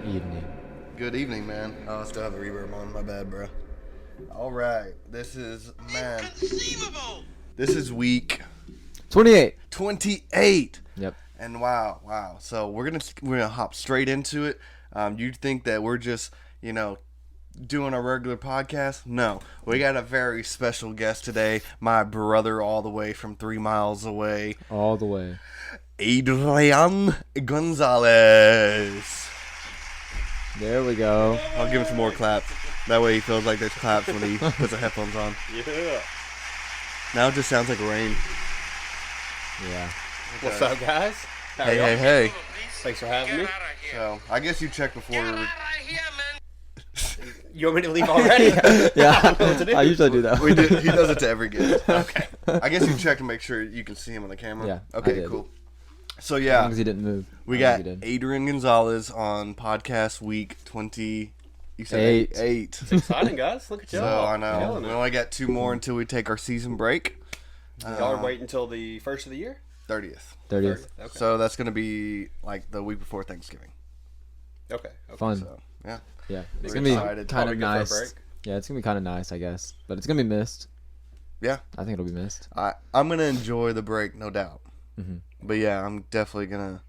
evening. Good evening, man. Oh, I still have a reverb on. My bad, bro. All right. This is week 28. 28. Yep. And wow. So we're gonna hop straight into it. You'd think that we're just, doing a regular podcast. No, we got a very special guest today. My brother, all the way from 3 miles away. All the way. Adrian Gonzalez. There we go. I'll give him some more claps. That way he feels like there's claps when he puts the headphones on. Yeah. Now it just sounds like rain. Yeah. Okay. What's up, guys? How are y'all? Hey. Thanks for having me. So, I guess you checked before. You want me to leave already? Yeah. What to do? I usually do that. He does it to every guest. Okay. I guess you checked to make sure you can see him on the camera. Yeah, I Okay, did. cool. So, As yeah. long as he didn't move. We As got long as he did. Adrian Gonzalez on podcast week 20. You said Eight. 8. Exciting, guys. Look at So, y'all. I know. Killing We it. only got 2 more until we take our season break. Y'all are waiting until the first of the year? 30th. 30th. Okay. So, that's going to be like the week before Thanksgiving. Okay. Fun. So, yeah. Yeah. It's We're going to be excited. kind Probably of good for a nice. break. Yeah, it's going to be kind of nice, I guess. But it's going to be missed. Yeah. I think it'll be missed. I'm going to enjoy the break, no doubt. Mm-hmm. But, yeah, I'm definitely going to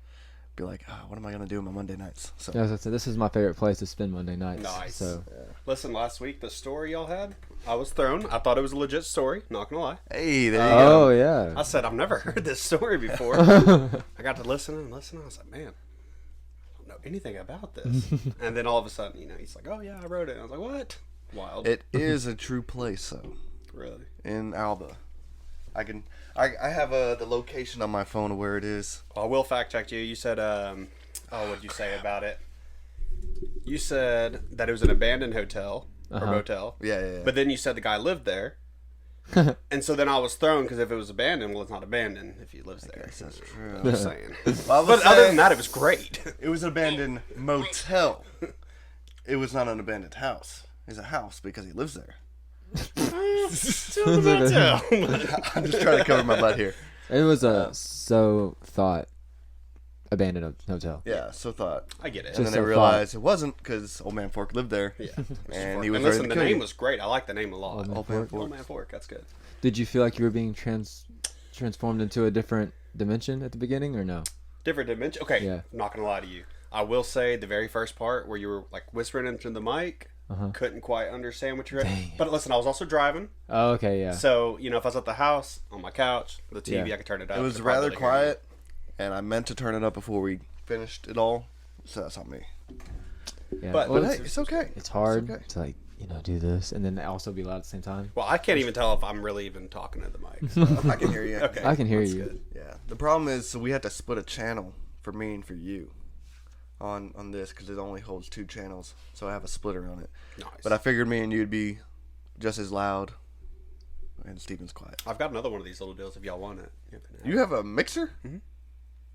be like, what am I going to do on my Monday nights? So, Yeah, so this is my favorite place to spend Monday nights. Nice. So, Listen, last week, the story y'all had, I was thrown. I thought it was a legit story, not going to lie. hey, there you oh, go. yeah. I said, I've never heard this story before. I got to listen. I was like, man, I don't know anything about this. And then all of a sudden, he's like, oh, yeah, I wrote it. I was like, what? Wild. It is a true place, though, Really? in Alba. I have the location on my phone of where it is. I will fact check you. You said, what did you say about it? You said that it was an abandoned hotel or motel. Yeah. But then you said the guy lived there. And so then I was thrown because if it was abandoned, well, it's not abandoned if he lives there. That's true. I'm just saying. Well, But other than that, it was great. it was an abandoned motel. It was not an abandoned house. It's a house because he lives there. Still a motel. I'm just trying to cover my butt here. It was a so-thought abandoned hotel. Yeah, so thought. I get it. And Just then they so realized it wasn't because Old Man Fork lived there. Yeah. And he was And ready listen, to the kill name you. was great. I like the name a lot. Old Man Old Man Fork. Fork. Old Man Fork, that's good. Did you feel like you were being transformed into a different dimension at the beginning, or no? Different dimension. Okay, Yeah. I'm not going to lie to you. I will say the very first part where you were like whispering into the mic, couldn't quite understand what you read. Dang. But listen, I was also driving. Oh, okay, yeah. So, if I was at the house, on my couch, the TV, Yeah. I could turn it up. It was Could rather probably hear you. quiet, and I meant to turn it up before we finished it all. So that's on me. Yeah. But- Well, But it's, hey, it's okay. it's hard okay. to do this and then also be loud at the same time. Well, I can't even tell if I'm really even talking to the mic. So. I can hear you. Okay. I can hear that's you. good. Yeah. The problem is, so we had to split a channel for me and for you on this because it only holds 2 channels. So I have a splitter on it. Nice. But I figured me and you'd be just as loud, and Steven's quiet. I've got another one of these little deals if y'all want it. You have a mixer? Mm-hmm.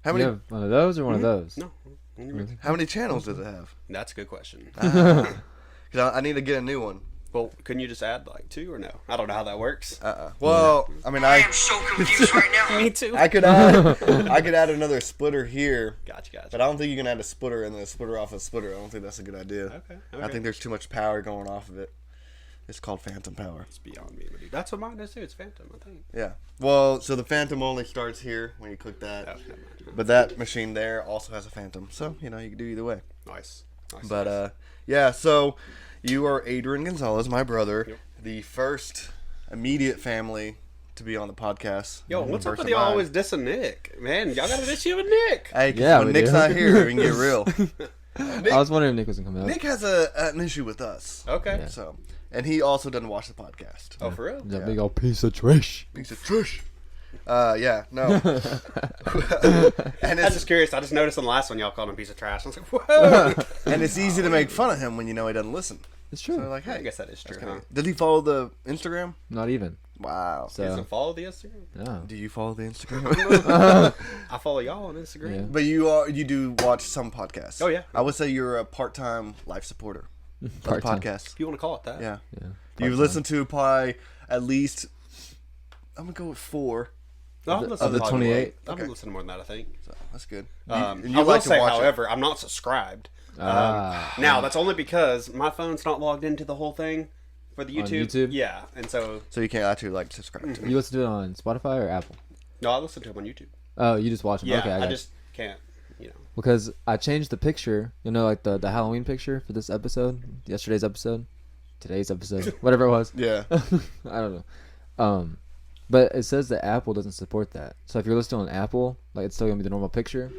How You many? have one of those or one of those? No. How many channels does it have? That's a good question. Because I need to get a new one. Well, couldn't you just add like 2 or no? I don't know how that works. Well, I mean, I am so confused right now. Me too. I could add another splitter here, Gotcha. but I don't think you can add a splitter and then a splitter off a splitter. I don't think that's a good idea. Okay. I think there's too much power going off of it. It's called phantom power. It's beyond me, but dude, that's what mine is too. It's Phantom, I think. Yeah. Well, so the phantom only starts here when you click that, Oh, never mind. but that machine there also has a phantom. So you can do either way. Nice. But yeah. So you are Adrian Gonzalez, my brother, Yep. the first immediate family to be on the podcast. Yo, what's up First with of y'all mine. always dissing Nick? Man, y'all got an issue with Nick. Hey, 'cause Yeah, when we Nick's do. not here, we can get real. I was wondering if Nick was gonna come out. Nick has an issue with us. Okay. Yeah. So, and he also doesn't watch the podcast. Oh, for real? That big old piece of trash. Piece of trash. Yeah, no. and I'm it's just curious. I just noticed on the last one y'all called him a piece of trash. I was like, whoa. and it's easy to make fun of him when you know he doesn't listen. It's So true. like, hey, I guess that is true. Huh? did he follow the Instagram? Not even. Wow. He doesn't So, follow the Instagram. no. Do you follow the Instagram? I follow y'all on Instagram. Yeah. But you do watch some podcasts. Oh, yeah. I would say you're a part-time life supporter of the Part-time. podcast. If you want to call it that. Yeah. Yeah. You've listened to probably at least, I'm gonna go with 4. No, I've Of listened the to probably 28? I've been listening more than that, I think. So that's good. I you will like to say, watch it. however, I'm not subscribed. Now that's only because my phone's not logged into the whole thing for the YouTube. YouTube? Yeah, and so So you can't actually like subscribe to it. You listen to it on Spotify or Apple? no, I listen to them on YouTube. Oh, you just watch them. Yeah, Okay, I got just can't. You know, because I changed the picture, like the Halloween picture for this episode, yesterday's episode, today's episode, whatever it was. Yeah. I don't know. But it says that Apple doesn't support that. So if you're listening on Apple, like it's still gonna be the normal picture.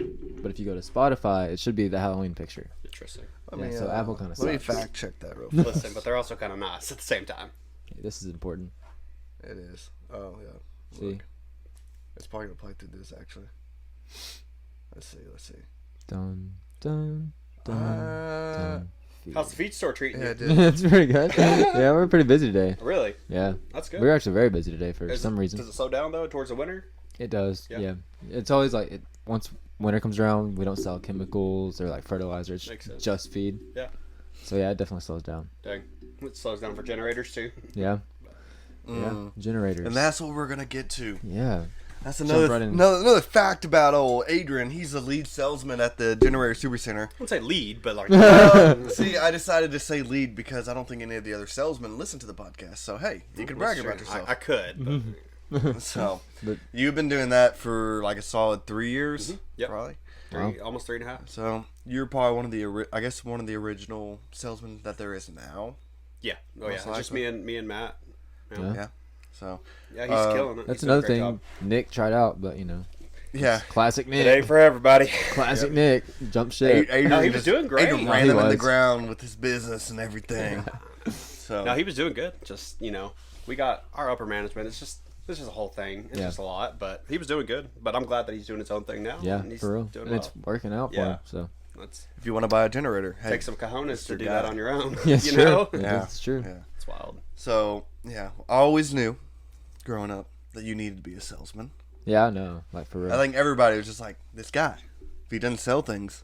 But if you go to Spotify, it should be the Halloween picture. interesting. Yeah, so Apple kinda Let me sucks. fact check that real fast. Listen, but they're also kind of nice at the same time. Okay, this is important. It is. Oh yeah. See, Look. It's probably gonna play through this actually. Let's see. dun dun dun. How's the feed store treating Yeah, you? dude. It's pretty good. Yeah, we're pretty busy today. Really? Yeah, That's good. we're actually very busy today for Is some it, reason. Does it slow down though towards the winter? It does. Yeah. Yeah. It's always like once winter comes around, we don't sell chemicals or like fertilizer. It's Makes sense. just feed. Yeah. So yeah, it definitely slows down. Dang, it slows down for generators too. Yeah. Yeah. Mm. Generators. And that's what we're gonna get to. Yeah. That's Jump another right in. another fact about old Adrian. He's the lead salesman at the Generator Supercenter. I wouldn't say lead, but like See, I decided to say lead because I don't think any of the other salesmen listen to the podcast. So hey, you can brag about yourself. I could. But So But- you've been doing that for like a solid 3 years, Yep. probably. almost 3.5. So you're probably one of the one of the original salesmen that there is now. Yeah. Oh yeah. Most It's just likely. me and Matt. Yeah. Yeah. So Yeah, he's killing it. That's He's doing a another great thing. job. Nick tried out, but yeah, classic Nick. It ain't for everybody. Classic Nick. Jump ship. Adrian No, he was just- doing great. Adrian No, ran he him in the was. ground with his business and everything. So No, he was doing good. Just we got our upper management. It's just this is a whole thing. It's Yeah. just a lot, but he was doing good. But I'm glad that he's doing his own thing now. Yeah, and he's for real. doing And well. it's working out for Yeah. him. So Let's if you want to buy a generator, hey, take some cojones to your do guy. that on your own. yeah, you true. know, Yeah, Yeah. that's true. Yeah. it's wild. So yeah, I always knew, growing up, that you needed to be a salesman. Yeah, I know. Like for real. I think everybody was just like, this guy, if he doesn't sell things,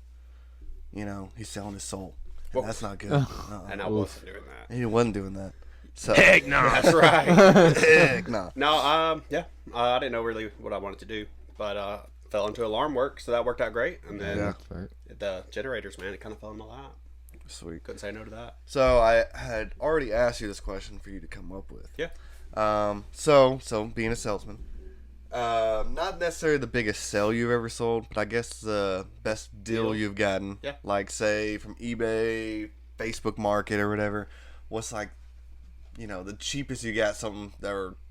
he's selling his soul, and Well- that's not good. And I Oof. wasn't doing that. He wasn't doing that. So Heck no. That's right. heck no. No, yeah. I didn't know really what I wanted to do, but fell into alarm work, so that worked out great. And then Yeah. That's right. the generators, man, it kind of fell in my lap. Sweet. Couldn't say no to that. So I had already asked you this question for you to come up with. Yeah. So being a salesman, not necessarily the biggest sale you've ever sold, but I guess the best deal you've gotten. Yeah. Like say from eBay, Facebook Market, or whatever. What's like, the cheapest you got something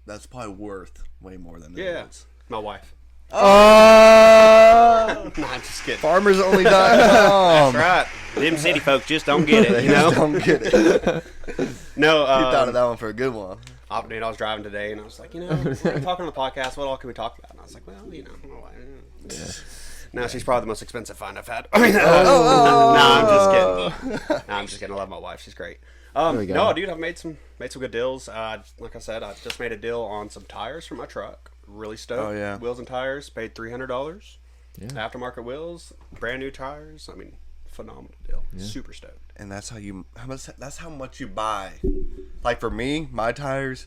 that's probably worth way more than it Yeah. is. My wife. Oh, Nah, I'm just kidding. farmersonly.com. That's right. Them city folks just don't get it, They you know? just don't get it. No, You thought of that one for a good one. Dude, I was driving today, and I was like, we're talking on the podcast. What all can we talk about? And I was like, well, No, she's probably the most expensive find I've had. I mean, no, I'm just kidding. No, I'm just kidding. I love my wife. She's great. we go. No, dude, I've made some good deals. Like I said, I just made a deal on some tires for my truck. Really stoked. Oh, yeah. Wheels and tires. Paid $300. Yeah. Aftermarket wheels, brand new tires. I mean, phenomenal deal. Super stoked. And that's how much you buy. Like for me, my tires,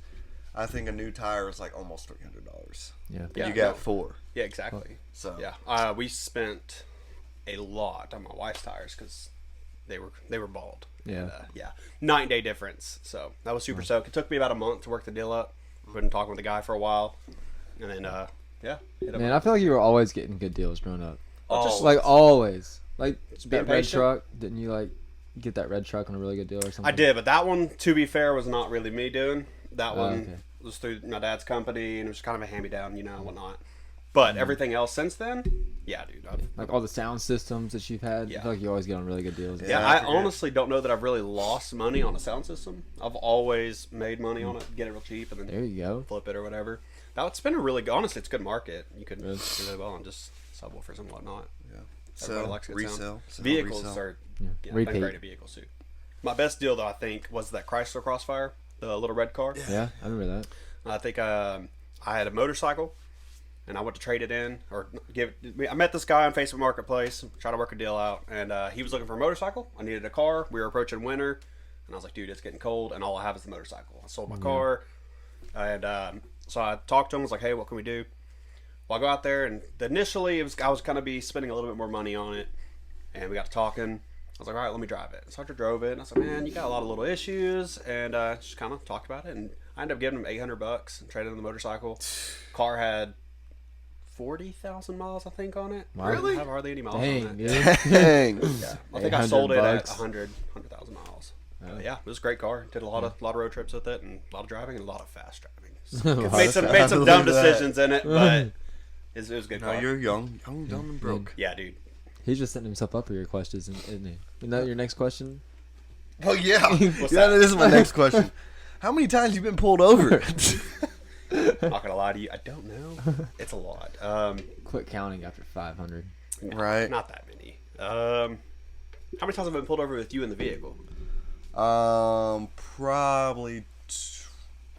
I think a new tire is like almost $300. Yeah. Yeah, You got no. 4. Yeah, exactly. So Yeah, we spent a lot on my wife's tires because they were bald. Yeah. And, 9-day difference. So that was super stoked. It took me about a month to work the deal up. Been talking with the guy for a while, and then hit him Man, up. I feel like you were always getting good deals growing up. Just Like always. Like being that red patient. truck. Didn't you like get that red truck on a really good deal or something? I did, but that one, to be fair, was not really me doing. That Oh, one okay. was through my dad's company, and it was kind of a hand-me-down, whatnot. But everything else since then, yeah, dude. Like all the sound systems that you've had. Yeah. I feel like you always get on really good deals. Yeah, I I forget. honestly don't know that I've really lost money on a sound system. I've always made money on it, get it real cheap, and then There you go. flip it or whatever. That's been a really good, honestly, it's a good market. You could do Really? really well on just subwoofers and whatnot. So Everybody likes a good sound. resell. So Vehicles resell. are been Repeat. great at vehicles too. My best deal though, I think, was that Chrysler Crossfire, the little red car. Yeah, I remember that. I think I had a motorcycle, and I went to trade it in or give. I met this guy on Facebook Marketplace, trying to work a deal out, and he was looking for a motorcycle. I needed a car. We were approaching winter, and I was like, "Dude, it's getting cold, and all I have is the motorcycle." I sold my car, and so I talked to him. I was like, "Hey, what can we do?" Well, I go out there, and initially I was kind of be spending a little bit more money on it, and we got to talking. I was like, all right, let me drive it. So I drove it, and I was like, man, you got a lot of little issues, and just kind of talked about it, and I ended up giving him $800 and traded in the motorcycle. Car had 40,000 miles, I think, on it. Wow. Really? I have hardly any miles Dang, on it. dude. Dang. Yeah, I think I sold it at $800. 100,000 miles. Yeah, it was a great car. Did a lot of road trips with it, and a lot of driving, and a lot of fast driving. So made some dumb decisions in it, but it was a good No, car. you're young, dumb, and broke. Yeah, dude. He's just setting himself up for your questions, isn't he? Isn't that your next question? Oh yeah. What's Yeah, that? this is my next question. How many times you been pulled over? Not gonna lie to you, I don't know. It's a lot. Quit counting after 500. Right. Not that many. How many times have I been pulled over with you in the vehicle? Probably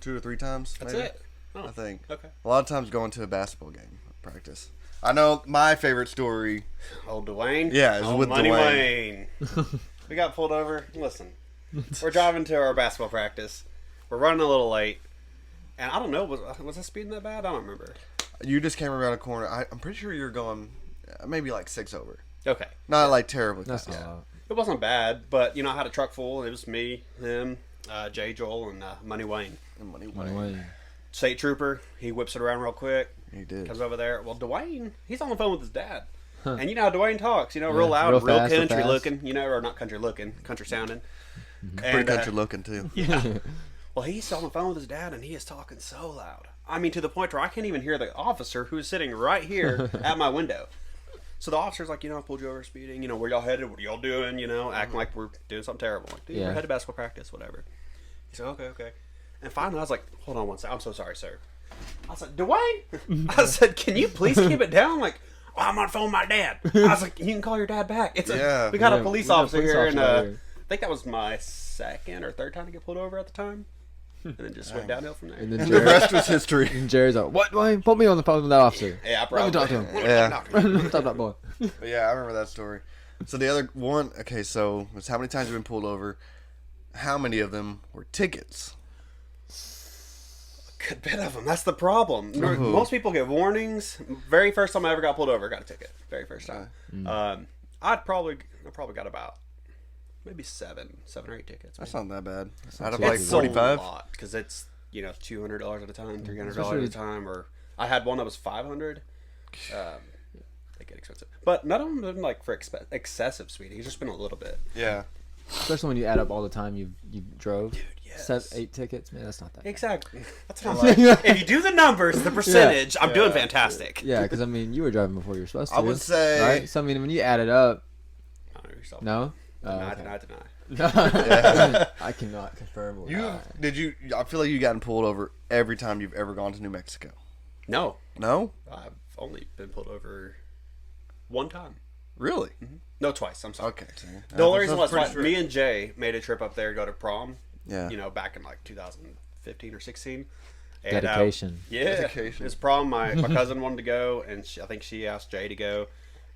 2 or 3 times. That's maybe, it. Oh, I think. okay. A lot of times going to a basketball game practice. I know my favorite story. Old Dwayne. Yeah, it was with Money Dwayne. Wayne. We got pulled over. Listen, we're driving to our basketball practice. We're running a little late, and I don't know. Was I speeding that bad? I don't remember. You just came around a corner. I'm pretty sure you're going maybe like 6 over. Okay. Not like terribly That's fast. not a lot. It wasn't bad, but I had a truck full. It was me, him, Jay Joel, and Money Wayne. And money Money way. Wayne. State trooper. He whips it around real quick. He did. Comes over there. Well, Dwayne, he's on the phone with his dad. And you know how Dwayne talks, real loud, real real fast, real country fast. looking, or not country looking, country sounding. Pretty country looking too. Yeah. Well, he's on the phone with his dad, and he is talking so loud. I mean, to the point where I can't even hear the officer who's sitting right here at my window. So the officer's like, I pulled you over speeding. Where y'all headed? What are y'all doing? Acting like we're doing something terrible. Like, dude, Yeah. we're headed to basketball practice, whatever. He's like, okay. And finally, I was like, hold on one second. I'm so sorry, sir. I was like, Dwayne? I said, can you please keep it down? Like, I'm on the phone with my dad. I was like, you can call your dad back. We got Yeah, a police we got a officer police here, officer and here. I think that was my second or third time to get pulled over at the time. And then just went downhill from there. And then And the rest was history. and Jerry's like, "What, Dwayne? Put me on the phone with that officer. Yeah, Let me probably. talk to him. Yeah. Let me talk to that boy." But yeah, I remember that story. So the other one, okay, so it's how many times you've been pulled over? How many of them were tickets? Good bit of them. That's the problem. Ooh. Most people get warnings. Very first time I ever got pulled over, got a ticket. Very first time. I probably got about maybe seven or 8 tickets. That's maybe. not that bad. not Out of too like bad. It's 45. a lot because it's $200 at a time, $300 at Especially- a time, or I had one that was $500. They get expensive, but none of them have been like for excessive speeding. It's just been a little bit. Yeah. Especially when you add up all the time you drove. Dude, yes. 8 tickets, man. That's not that. Bad. Exactly. That's what I'm saying. If you do the numbers, the percentage, I'm doing fantastic. Yeah, because I mean, you were driving before you were supposed to. I would say- right. So I mean, when you add it up, Honor yourself. no. Oh, Deny, okay. deny. I cannot confirm. Or You deny. did you? I feel like you gotten pulled over every time you've ever gone to New Mexico. No, No, I've only been pulled over one time. really? No, twice. I'm sorry. Okay. The only reason was pretty me and Jay made a trip up there to go to prom. Yeah. Back in like 2015 or 16. And, Dedication. yeah. Dedication. It's prom. My cousin wanted to go, and I think she asked Jay to go,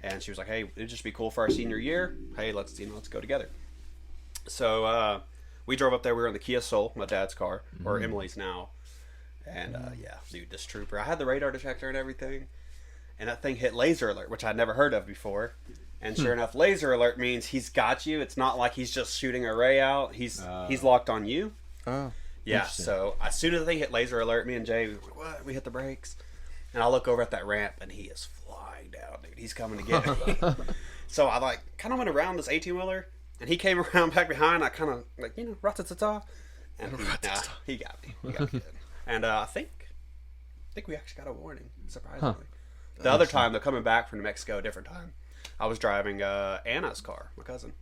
and she was like, "Hey, it'd just be cool for our senior year. Hey, let's go together." So we drove up there. We were in the Kia Soul, my dad's car, or Emily's now. And yeah, dude, this trooper. I had the radar detector and everything, and that thing hit laser alert, which I'd never heard of before. And sure enough, laser alert means he's got you. It's not like he's just shooting a ray out. He's locked on you. Oh. Yeah. Interesting. So as soon as the thing hit laser alert, me and Jay we were like, "What?" We hit the brakes, and I look over at that ramp, and he is flying down, dude. He's coming to get me. So I kind of went around this 18-wheeler, and he came around back behind. I kind of rat-ta-ta-ta, and he got me. He got me good. And I think we actually got a warning, surprisingly. The other time, they're coming back from New Mexico, a different time. I was driving Anna's car, our cousin.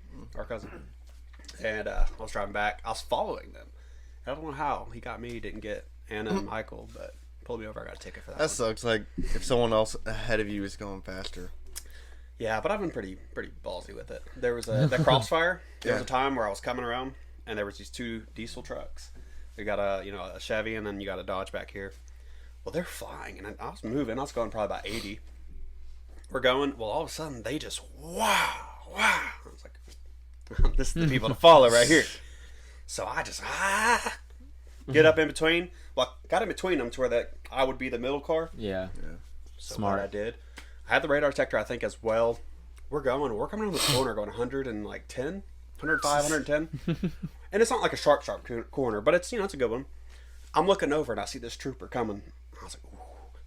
And I was driving back. I was following them. I don't know how. He got me, didn't get Anna and Michael, but pulled me over. I got a ticket for that. That sucks. Like if someone else ahead of you is going faster. Yeah, but I've been pretty ballsy with it. There was that crossfire. There was Yeah. a time where I was coming around, and there was these 2 diesel trucks. You got a Chevy, and then you got a Dodge back here. Well, they're flying, and I was moving. I was going probably about 80. We're going. Well, all of a sudden, they just wow. I was like, this is the people to follow right here. So I just get up in between. Well, I got in between them to where I would be the middle car. Yeah. So Smart. what I did, I had the radar detector, I think, as well. we're coming around this corner going 110, 105, 110. And it's not like a sharp corner, but it's, it's a good one. I'm looking over and I see this trooper coming. I was like, ooh.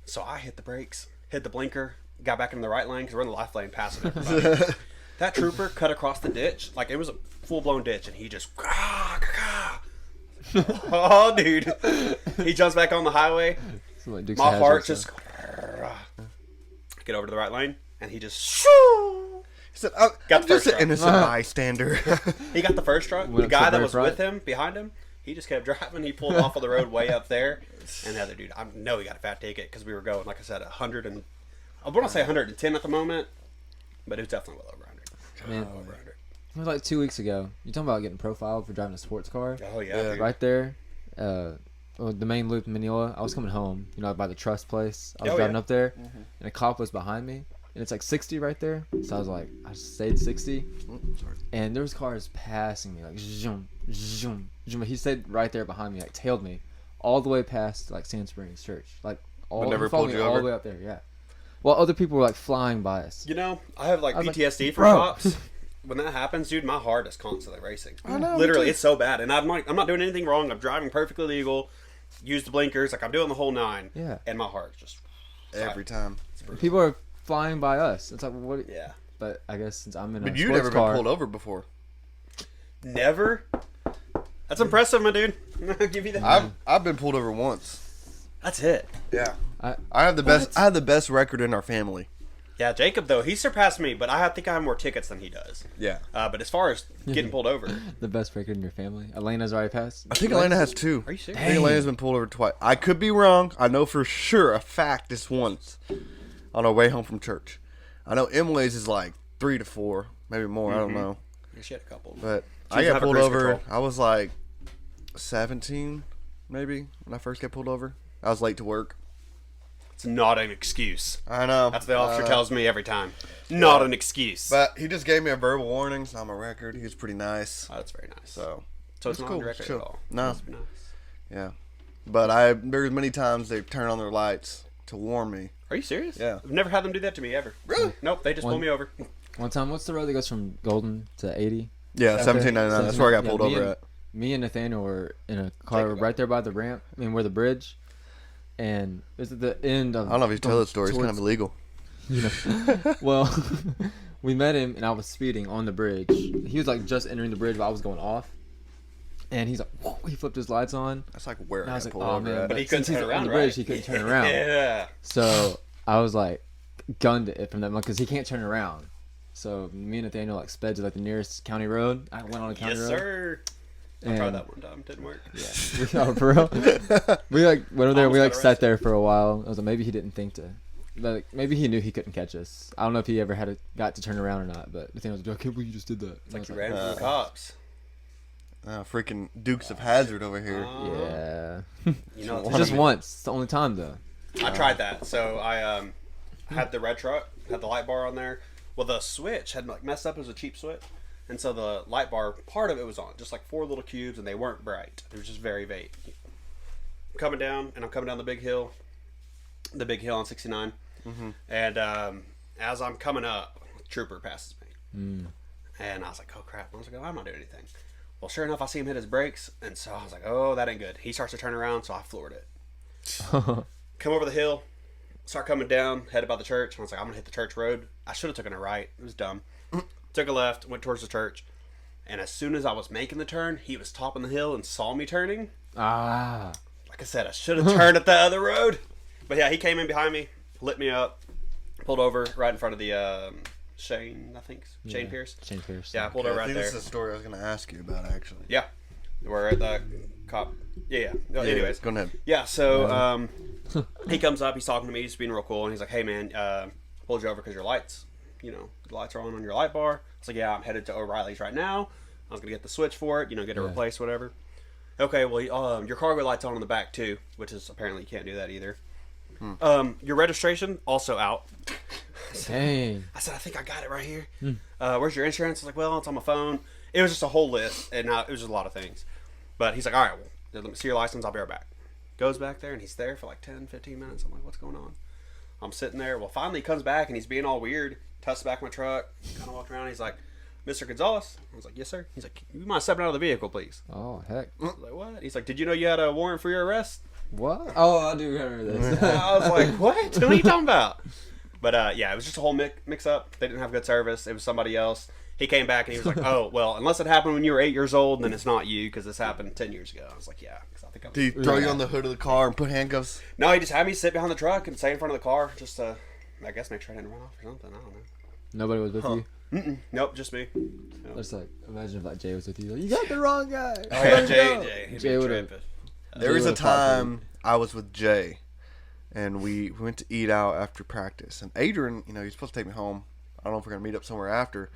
So I hit the brakes, hit the blinker, got back into the right lane because we're in the left lane passing everybody. That trooper cut across the ditch. Like, it was a full-blown ditch, and he just... Oh, dude. He jumps back on the highway. Like My heart just... Get over to the right lane, and he just... He said, I'm just an innocent bystander. He got the first truck. The guy that was with him, behind him, he just kept driving. He pulled off of the road way up there. And the other dude, I know he got a fat ticket because we were going, like I said, 100 and... I want to say 110 at the moment, but it was definitely well over 100. Man, Over 100. it was like 2 weeks ago. You talking about getting profiled for driving a sports car? Oh, yeah. Dude. Right there. The main loop in Manila. I was coming home, by the trust place. I was driving up there, and a cop was behind me. And it's like 60 right there. So I was like, I stayed 60. Sorry. And there was cars passing me, like, zoom, zoom, zoom. He stayed right there behind me, like, tailed me all the way past, like, Sand Springs Church. Like, But never he followed pulled me you all over? the way up there, yeah. While other people were, like, flying by us. I have, like, I was PTSD like, for bro. cops. When that happens, dude, my heart is constantly racing. I know, Literally, me too. it's so bad. And I'm not doing anything wrong. I'm driving perfectly legal. Use the blinkers. Like, I'm doing the whole 9. Yeah. And my heart just... Every time. People are flying by us. It's like, what? Yeah. But I guess since I'm in a But you've sports never car, been pulled over before. Never? That's impressive, my dude. I'll give you that. I've been pulled over once. That's it. Yeah. I I have the best record in our family. Yeah, Jacob, though, he surpassed me, but I think I have more tickets than he does. Yeah. But as far as getting pulled over... the best record in your family. Elena's already passed. I think Elena has 2. Are you serious? I think Elena's been pulled over twice. I could be wrong. I know for sure a fact this once on our way home from church. I know Emily's is like 3 to 4, maybe more. I don't know. Yeah, she had a couple. But She I doesn't got have a pulled cruise over. control. I was like 17, maybe, when I first got pulled over. I was late to work. It's not an excuse. I know. That's what the officer tells me every time. Not an excuse. But he just gave me a verbal warning, so I'm a record. He was pretty nice. Oh, that's very nice. So it's not cool. on the record Chill. at all. No. Must be nice. yeah. But there's many times they turn on their lights to warn me. Are you serious? Yeah. I've never had them do that to me ever. Really? Nope, they just pull me over. One time, what's the road that goes from Golden to 80? Yeah, 1799. That's where I got pulled me over and, at. Me and Nathaniel were in a car Jacob. right there by the ramp. I mean, where the bridge. And it was at the end of... I don't know if you tell that story. It's kind of towards- illegal. Well, we met him, and I was speeding on the bridge. He was, like, just entering the bridge, but I was going off. And he's like, whoa, he flipped his lights on. That's like where And I I was got like, pulled oh, over man. at. But he couldn't since turn he's around, on the right? bridge, he couldn't turn around. Yeah. So I was, like, gunned it from that moment because he can't turn around. So me and Nathaniel, like, sped to, like, the nearest county road. I went on a county Yes, road. sir. I tried And- that one time. Didn't work. Yeah. For real. We like went over there. And we like Almost got sat arrested. there for a while. I was like, maybe he didn't think to, but like, maybe he knew he couldn't catch us. I don't know if he ever got to turn around or not. But the thing was, I can't believe you just did that. It's like you ran from the cops. Freaking Dukes of Hazzard over here. Yeah. You know, It's just once. It's the only time though. I tried that. So I had the red truck, had the light bar on there. Well, the switch had like messed up. It was a cheap switch, and so the light bar part of it was on, just like 4 little cubes, and they weren't bright. It was just very vague. I'm coming down, and I'm coming down the big hill on 69, and as I'm coming up, a trooper passes me, and I was like, "Oh crap!" I was like, "Oh, I'm not doing anything." Well, sure enough, I see him hit his brakes, and so I was like, "Oh, that ain't good." He starts to turn around, so I floored it. Come over the hill, start coming down, headed by the church. And I was like, I'm gonna hit the church road. I should have taken a right. It was dumb. Took a left, went towards the church, and as soon as I was making the turn, he was topping the hill and saw me turning. Ah. Like I said, I should have turned at the other road. But yeah, he came in behind me, lit me up, pulled over right in front of the Shane Pierce. Shane Pierce. Yeah, I pulled over I right think there. this is a story I was going to ask you about, actually. Yeah, we're at the cop. Yeah. Anyways, Go ahead. yeah. So he comes up, he's talking to me, he's being real cool, and he's like, "Hey man, pulled you over because your lights, the lights are on your light bar." I was like, "Yeah, I'm headed to O'Reilly's right now. I was gonna get the switch for it, get it replaced, whatever." Okay, well, your cargo light's on in the back too, which is apparently you can't do that either. Your registration also out. Dang. I said, I think I got it right here. Where's your insurance? I was like, well, it's on my phone. It was just a whole list, and it was just a lot of things. But he's like, all right, well, let me see your license. I'll be right back. Goes back there, and he's there for like 10, 15 minutes. I'm like, what's going on? I'm sitting there. Well, finally he comes back and he's being all weird. Tucks back my truck. Kind of walked around. He's like, Mr. Gonzalez? I was like, yes, sir. He's like, you mind stepping out of the vehicle, please? Oh, heck. I was like, what? He's like, did you know you had a warrant for your arrest? What? Oh, I do remember this. I was like, what? What are you talking about? But, yeah, it was just a whole mix-up. They didn't have good service. It was somebody else. He came back and he was like, oh, well, unless it happened when you were 8 years old, then it's not you because this happened 10 years ago. I was like, yeah. Cause I think Did he throw you on the hood of the car and put handcuffs? No, he just had me sit behind the truck and stay in front of the car just to, I guess, make sure I didn't run off or something. I don't know. Nobody was with you? Nope, just me. It's like, imagine if like Jay was with you. Like, you got the wrong guy. Oh, yeah, Jay. Jay would have. There was a time I was with Jay, and we went to eat out after practice. And Adrian, you know, he's supposed to take me home. I don't know if we're going to meet up somewhere after,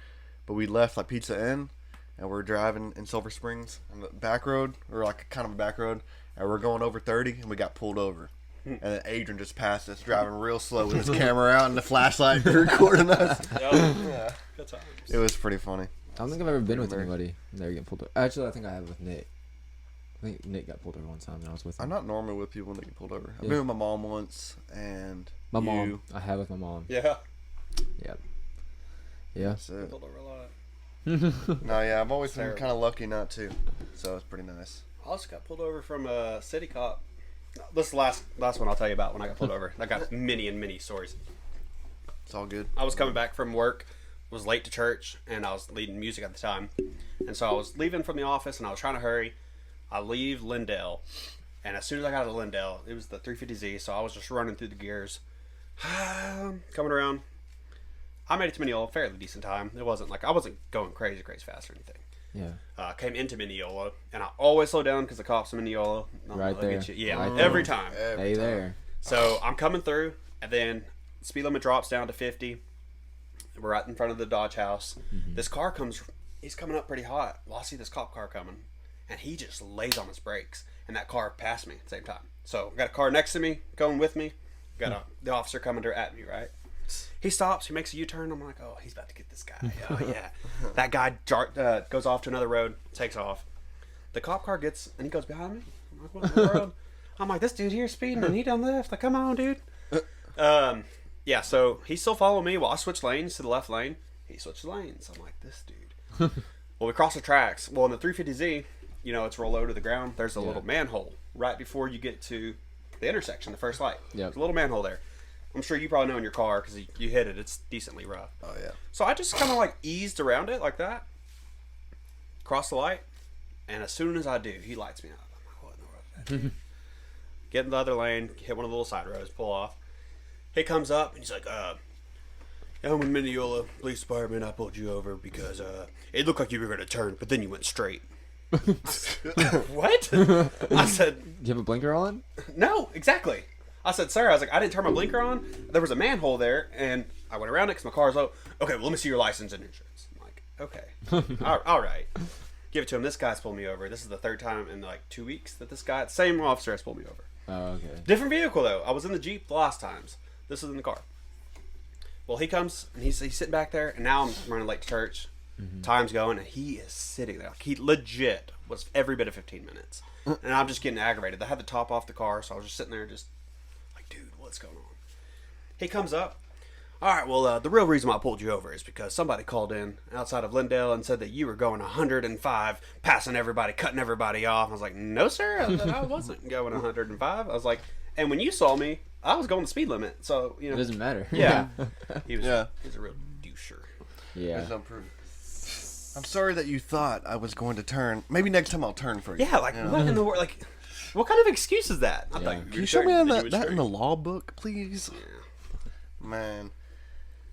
but we left like Pizza Inn, and we're driving in Silver Springs on the back road, or like kind of a back road, and we're going over 30, and we got pulled over. And then Adrian just passed us, driving real slow with his camera out and the flashlight recording us. Yeah. Good times. It was pretty funny. I don't think I've ever been with anybody and they're getting pulled over. Actually, I think I have with Nick. I think Nick got pulled over one time and I was with him. I'm not normally with people when they get pulled over. I've Yeah. been with my mom once, and My you. mom. I have with my mom. Yeah. Yep. Yeah. That's it. Pulled over a lot. No, yeah, I've always been Terrible. kind of lucky not to, so it's pretty nice. I also got pulled over from a city cop. This is the last one I'll tell you about when I got pulled over. I got many stories. It's all good. I was coming back from work, was late to church, and I was leading music at the time. And so I was leaving from the office, and I was trying to hurry. I leave Lindale, and as soon as I got to Lindale, it was the 350Z, so I was just running through the gears. Coming around. I made it to Mineola, fairly decent time. It wasn't like, I wasn't going crazy fast or anything. Yeah. Came into Mineola, and I always slow down because the cops in Mineola. Right there. Yeah, Right every there. time. Hey there. So I'm coming through, and then speed limit drops down to 50. We're right in front of the Dodge house. Mm-hmm. This car comes, he's coming up pretty hot. Well, I see this cop car coming, and he just lays on his brakes, and that car passed me at the same time. So I got a car next to me, going with me. Got the officer coming at me, right? He stops, he makes a U-turn. I'm like, oh, he's about to get this guy. Oh, yeah. That guy goes off to another road, takes off. The cop car gets, and he goes behind me. I'm like, what in the world? I'm like, this dude here speeding, and he done left. Like, come on, dude. Yeah, so he's still following me while I switch lanes to the left lane. He switches lanes. I'm like, this dude. Well, we cross the tracks. Well, in the 350Z, you know, it's real low to the ground. There's a little manhole right before you get to the intersection, the first light. Yep. There's a little manhole there. I'm sure you probably know in your car because you hit it. It's decently rough. Oh, yeah. So I just kind of like eased around it like that. Cross the light. And as soon as I do, he lights me up. I'm like, what in the world is that? Get in the other lane, hit one of the little side roads, pull off. He comes up and he's like, I'm with Mineola Police Department. I pulled you over because it looked like you were going to turn, but then you went straight. What? I said, Do you have a blinker on? no, exactly. I said, sir, I was like, I didn't turn my blinker on. There was a manhole there, and I went around it because my car's low. Okay, well, let me see your license and insurance. I'm like, okay. all right. Give it to him. This guy's pulled me over. This is the third time in like 2 weeks that this guy, same officer, has pulled me over. Oh, okay. Different vehicle, though. I was in the Jeep the last times. This is in the car. Well, he comes, and he's sitting back there, and now I'm running late to church. Mm-hmm. Time's going, and he is sitting there. Like, he legit was every bit of 15 minutes. And I'm just getting aggravated. I had the top off the car, so I was just sitting there just like, dude, what's going on? He comes up. All right, well, the real reason why I pulled you over is because somebody called in outside of Lindale and said that you were going 105, passing everybody, cutting everybody off. I was like, no, sir, I wasn't going 105. I was like, and when you saw me, I was going the speed limit. So, you know. It doesn't matter. Yeah. He was a real doucher. Yeah. There's no proof. I'm sorry that you thought I was going to turn. Maybe next time I'll turn for you. Yeah, like, what in the world? Like, what kind of excuse is that? I thought Can you show me that in the law book, please? Yeah. Man.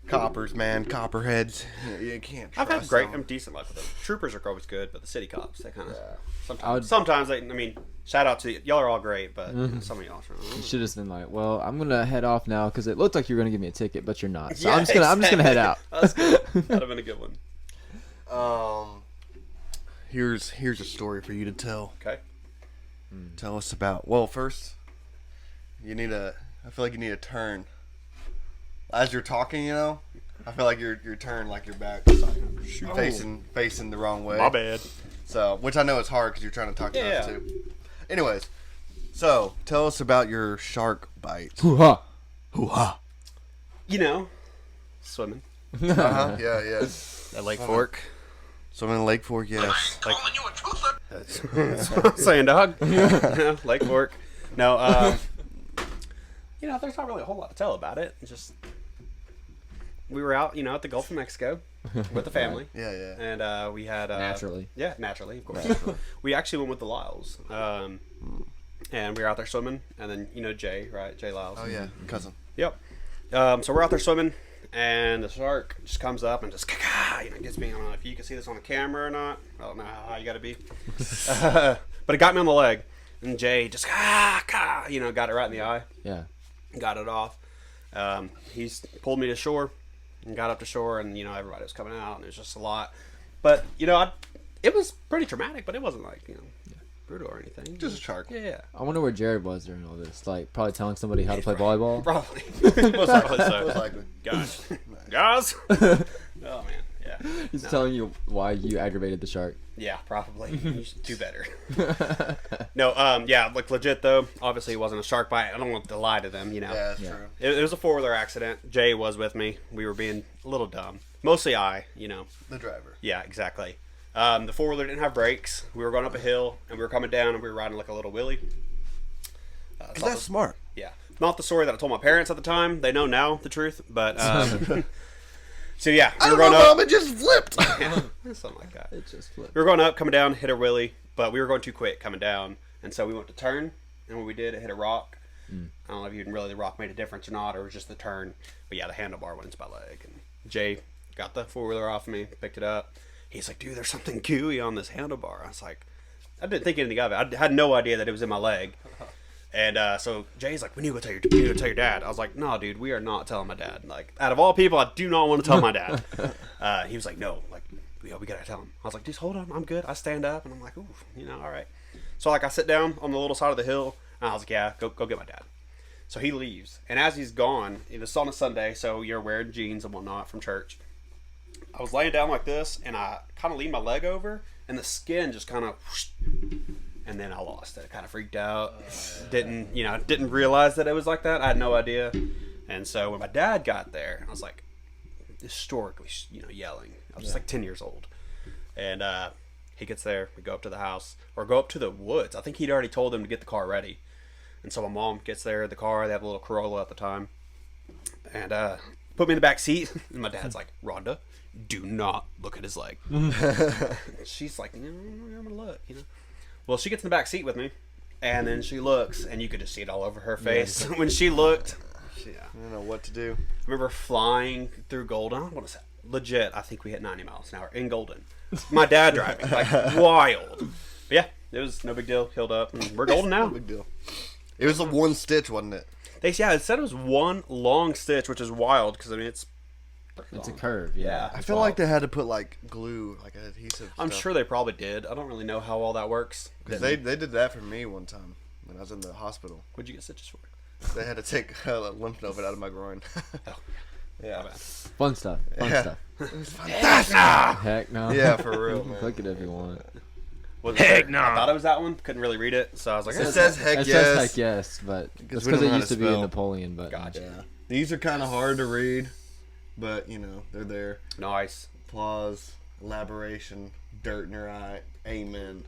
Coppers, man. Copperheads. You can't trust I've had great, them. decent luck with them. Troopers are always good, but the city cops, they kind of, would- sometimes they, I mean, shout out to y'all are all great, but some of y'all are. You should have been like, well, I'm gonna head off now because it looked like you were gonna give me a ticket, but you're not. So Yeah, I'm just gonna head out. That's good. That'd have been a good one. Here's a story for you to tell. Okay. Tell us about. Well, first, I feel like you need a turn. As you're talking, you know, I feel like your turn, like your back facing the wrong way. My bad. So, which I know is hard because you're trying to talk to us Yeah. too. Anyways, so tell us about your shark bites. Hoo-ha. Hoo-ha. Swimming Yeah. at Lake Fork. Swimming in Lake Fork, yes. Like, that's what I'm saying, dog. Lake Fork. No, there's not really a whole lot to tell about it. It's just we were out, at the Gulf of Mexico with the family. Yeah. And we had Naturally. Yeah, naturally, of course. We actually went with the Lyles, and we were out there swimming. And then Jay, right? Jay Lyles. Oh yeah, cousin. Yep. So we're out there swimming, and the shark just comes up and just gets me. I don't know if you can see this on the camera or not. I don't know how high you got to be, but it got me on the leg, and Jay just got it right in the eye. Yeah. Got it off. He's pulled me to shore, and got up to shore, and everybody was coming out, and it was just a lot. But it was pretty traumatic, but it wasn't like brutal or anything. Just a shark. Yeah. I wonder where Jared was during all this. Like, probably telling somebody how to play volleyball. Probably. Most likely so. Most likely. Guys. Oh man, yeah. He's telling you why you aggravated the shark. Yeah, probably. You should do better. No, like legit though. Obviously, it wasn't a shark bite. I don't want to lie to them. Yeah, that's true. It was a 4-wheeler accident. Jay was with me. We were being a little dumb. Mostly I. The driver. Yeah, exactly. The 4-wheeler didn't have brakes. We were going up a hill and we were coming down and we were riding like a little wheelie. That's smart. Yeah. Not the story that I told my parents at the time. They know now the truth, but so yeah, I don't know, Mom. It just flipped. Something like that. It just flipped. We were going up, coming down, hit a wheelie, but we were going too quick coming down, and so we went to turn, and when we did, it hit a rock. I don't know if even really the rock made a difference or not, or it was just the turn. But yeah, the handlebar went into my leg, and Jay got the 4-wheeler off me, picked it up. He's like, dude, there's something gooey on this handlebar. I was like, I didn't think anything of it. I had no idea that it was in my leg. And so Jay's like, we need to go tell your dad. I was like, no, dude, we are not telling my dad. Like, out of all people, I do not want to tell my dad. He was like, no, like, we gotta tell him. I was like, just hold on, I'm good. I stand up, and I'm like, ooh, all right. So like, I sit down on the little side of the hill, and I was like, yeah, go get my dad. So he leaves, and as he's gone, it's on a Sunday, so you're wearing jeans and whatnot from church. I was laying down like this, and I kind of leaned my leg over, and the skin just kind of. And then I lost it. I kind of freaked out. Didn't realize that it was like that. I had no idea. And so when my dad got there, I was like, historically, yelling. I was just like 10 years old. And he gets there. We go up to the house or go up to the woods. I think he'd already told them to get the car ready. And so my mom gets there, the car. They have a little Corolla at the time. And put me in the back seat. And my dad's like, Rhonda, do not look at his leg. She's like, I'm going to look, Well, she gets in the back seat with me, and then she looks, and you could just see it all over her face. When she looked, I don't know what to do. I remember flying through Golden. I want to say, legit, I think we hit 90 miles an hour in Golden. My dad driving, like wild. But yeah, it was no big deal. Healed up, and we're golden now. No big deal. It was a one stitch, wasn't it? It said it was one long stitch, which is wild because it's a curve. Yeah. I feel like they had to put like glue, like adhesive. I'm stuff. sure they probably did. I don't really know how all that works. Because they did that for me one time when I was in the hospital. What'd you get stitches for? They had to take a lymph node out of my groin. Yeah. Fun stuff. It was fantastic. Heck no. Yeah, for real, man. Click it if you want. Heck no. I thought it was that one. Couldn't really read it, so I was like, it says heck It yes. says heck yes, but it's we because don't it know how used to to be spell. Gotcha. Napoleon button. Yeah. These are kind of hard to read, but they're there. Nice. Applause, elaboration, dirt in your eye, amen.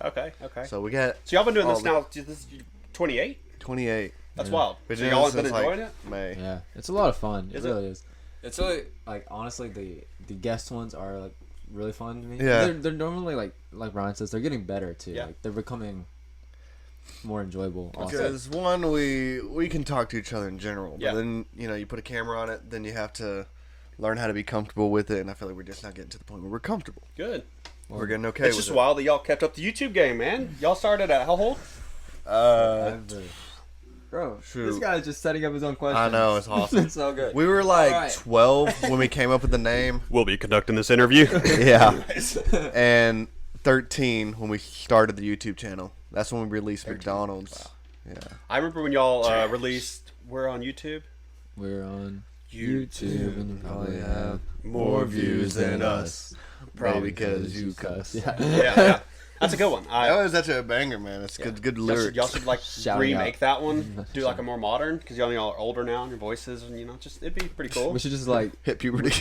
Okay. So we got. So y'all been doing this now. This is 28. 28. That's wild. Been So doing y'all this been since, enjoying like, it? May. Yeah, it's a lot of fun. Is It really is. It's really like honestly the guest ones are like really fun to me. Yeah. They're normally like Ryan says, they're getting better too. Yeah. Like they're becoming more enjoyable. Also. Because one, we can talk to each other in general, but Yeah. then you put a camera on it, then you have to learn how to be comfortable with it, and I feel like we're just not getting to the point where we're comfortable. Good. We're getting okay It's with just it. wild that y'all kept up the YouTube game, man. Y'all started at how old? Bro, Shoot. this guy's just setting up his own questions. I know, it's awesome. It's so good. We were like All right. 12 when we came up with the name. We'll be conducting this interview. Yeah. And 13 when we started the YouTube channel. That's when we released 13. McDonald's. Wow. Yeah. I remember when y'all released. We're on YouTube. We're on YouTube, and you probably have more views than us. Probably because you cuss. Yeah. Yeah. That's a good one. That was such a banger, man. It's good lyrics. Y'all should like Shouting remake out. that one. Do like a more modern, because y'all are older now and your voices, and just it'd be pretty cool. We should just like Hit puberty.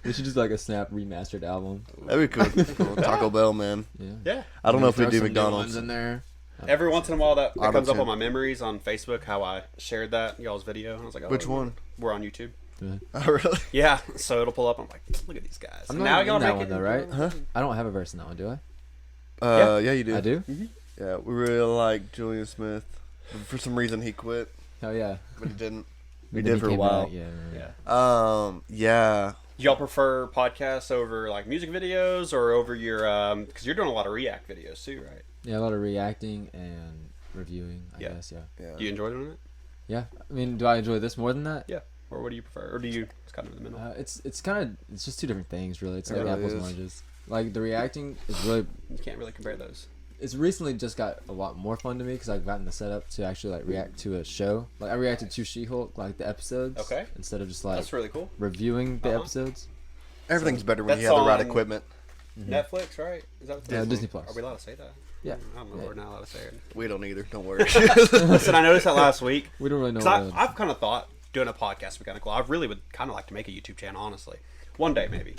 we should just like a Snap remastered album. That'd be cool. Taco Bell, man. Yeah. I don't know if we Throw do some new McDonald's. ones in there. Every once in a while that comes up Auto-tune. on my memories on Facebook, how I shared that y'all's video, and I was like, oh, Which one? We're on YouTube. Oh, really? Yeah, so it'll pull up. I'm like, look at these guys. I'm And not now in y'all that make one it though, right? Huh? I don't have a verse in that one, do I? Yeah, you do. I do. Yeah, we really like Julian Smith. For some reason, he quit, Hell yeah. but he didn't. But We then did for a came while. back, Yeah. Yeah. Yeah. Do y'all prefer podcasts over like music videos, or over your because you're doing a lot of react videos too, right? Yeah, a lot of reacting and reviewing. I Yeah. guess. Yeah. Yeah. Do you enjoy doing it? Yeah. I mean, do I enjoy this more than that? Yeah. Or what do you prefer? Or do you? It's kind of in the middle. It's just two different things, really. It's It like really apples and is. oranges. Like the reacting is really. You can't really compare those. It's recently just got a lot more fun to me because I've gotten the setup to actually like react to a show. Like I reacted to She-Hulk, like the episodes. Okay. Instead of just like That's really cool. reviewing the Uh-huh. episodes. Everything's better when you That's have the right on- equipment. Netflix, right? Is that Disney Plus. Are we allowed to say that? Yeah. I don't know if we're not allowed to say it. We don't either. Don't worry. Listen, I noticed that last week. We don't really know. Because I've kind of thought doing a podcast would be kind of cool. I really would kind of like to make a YouTube channel, honestly. One day, maybe.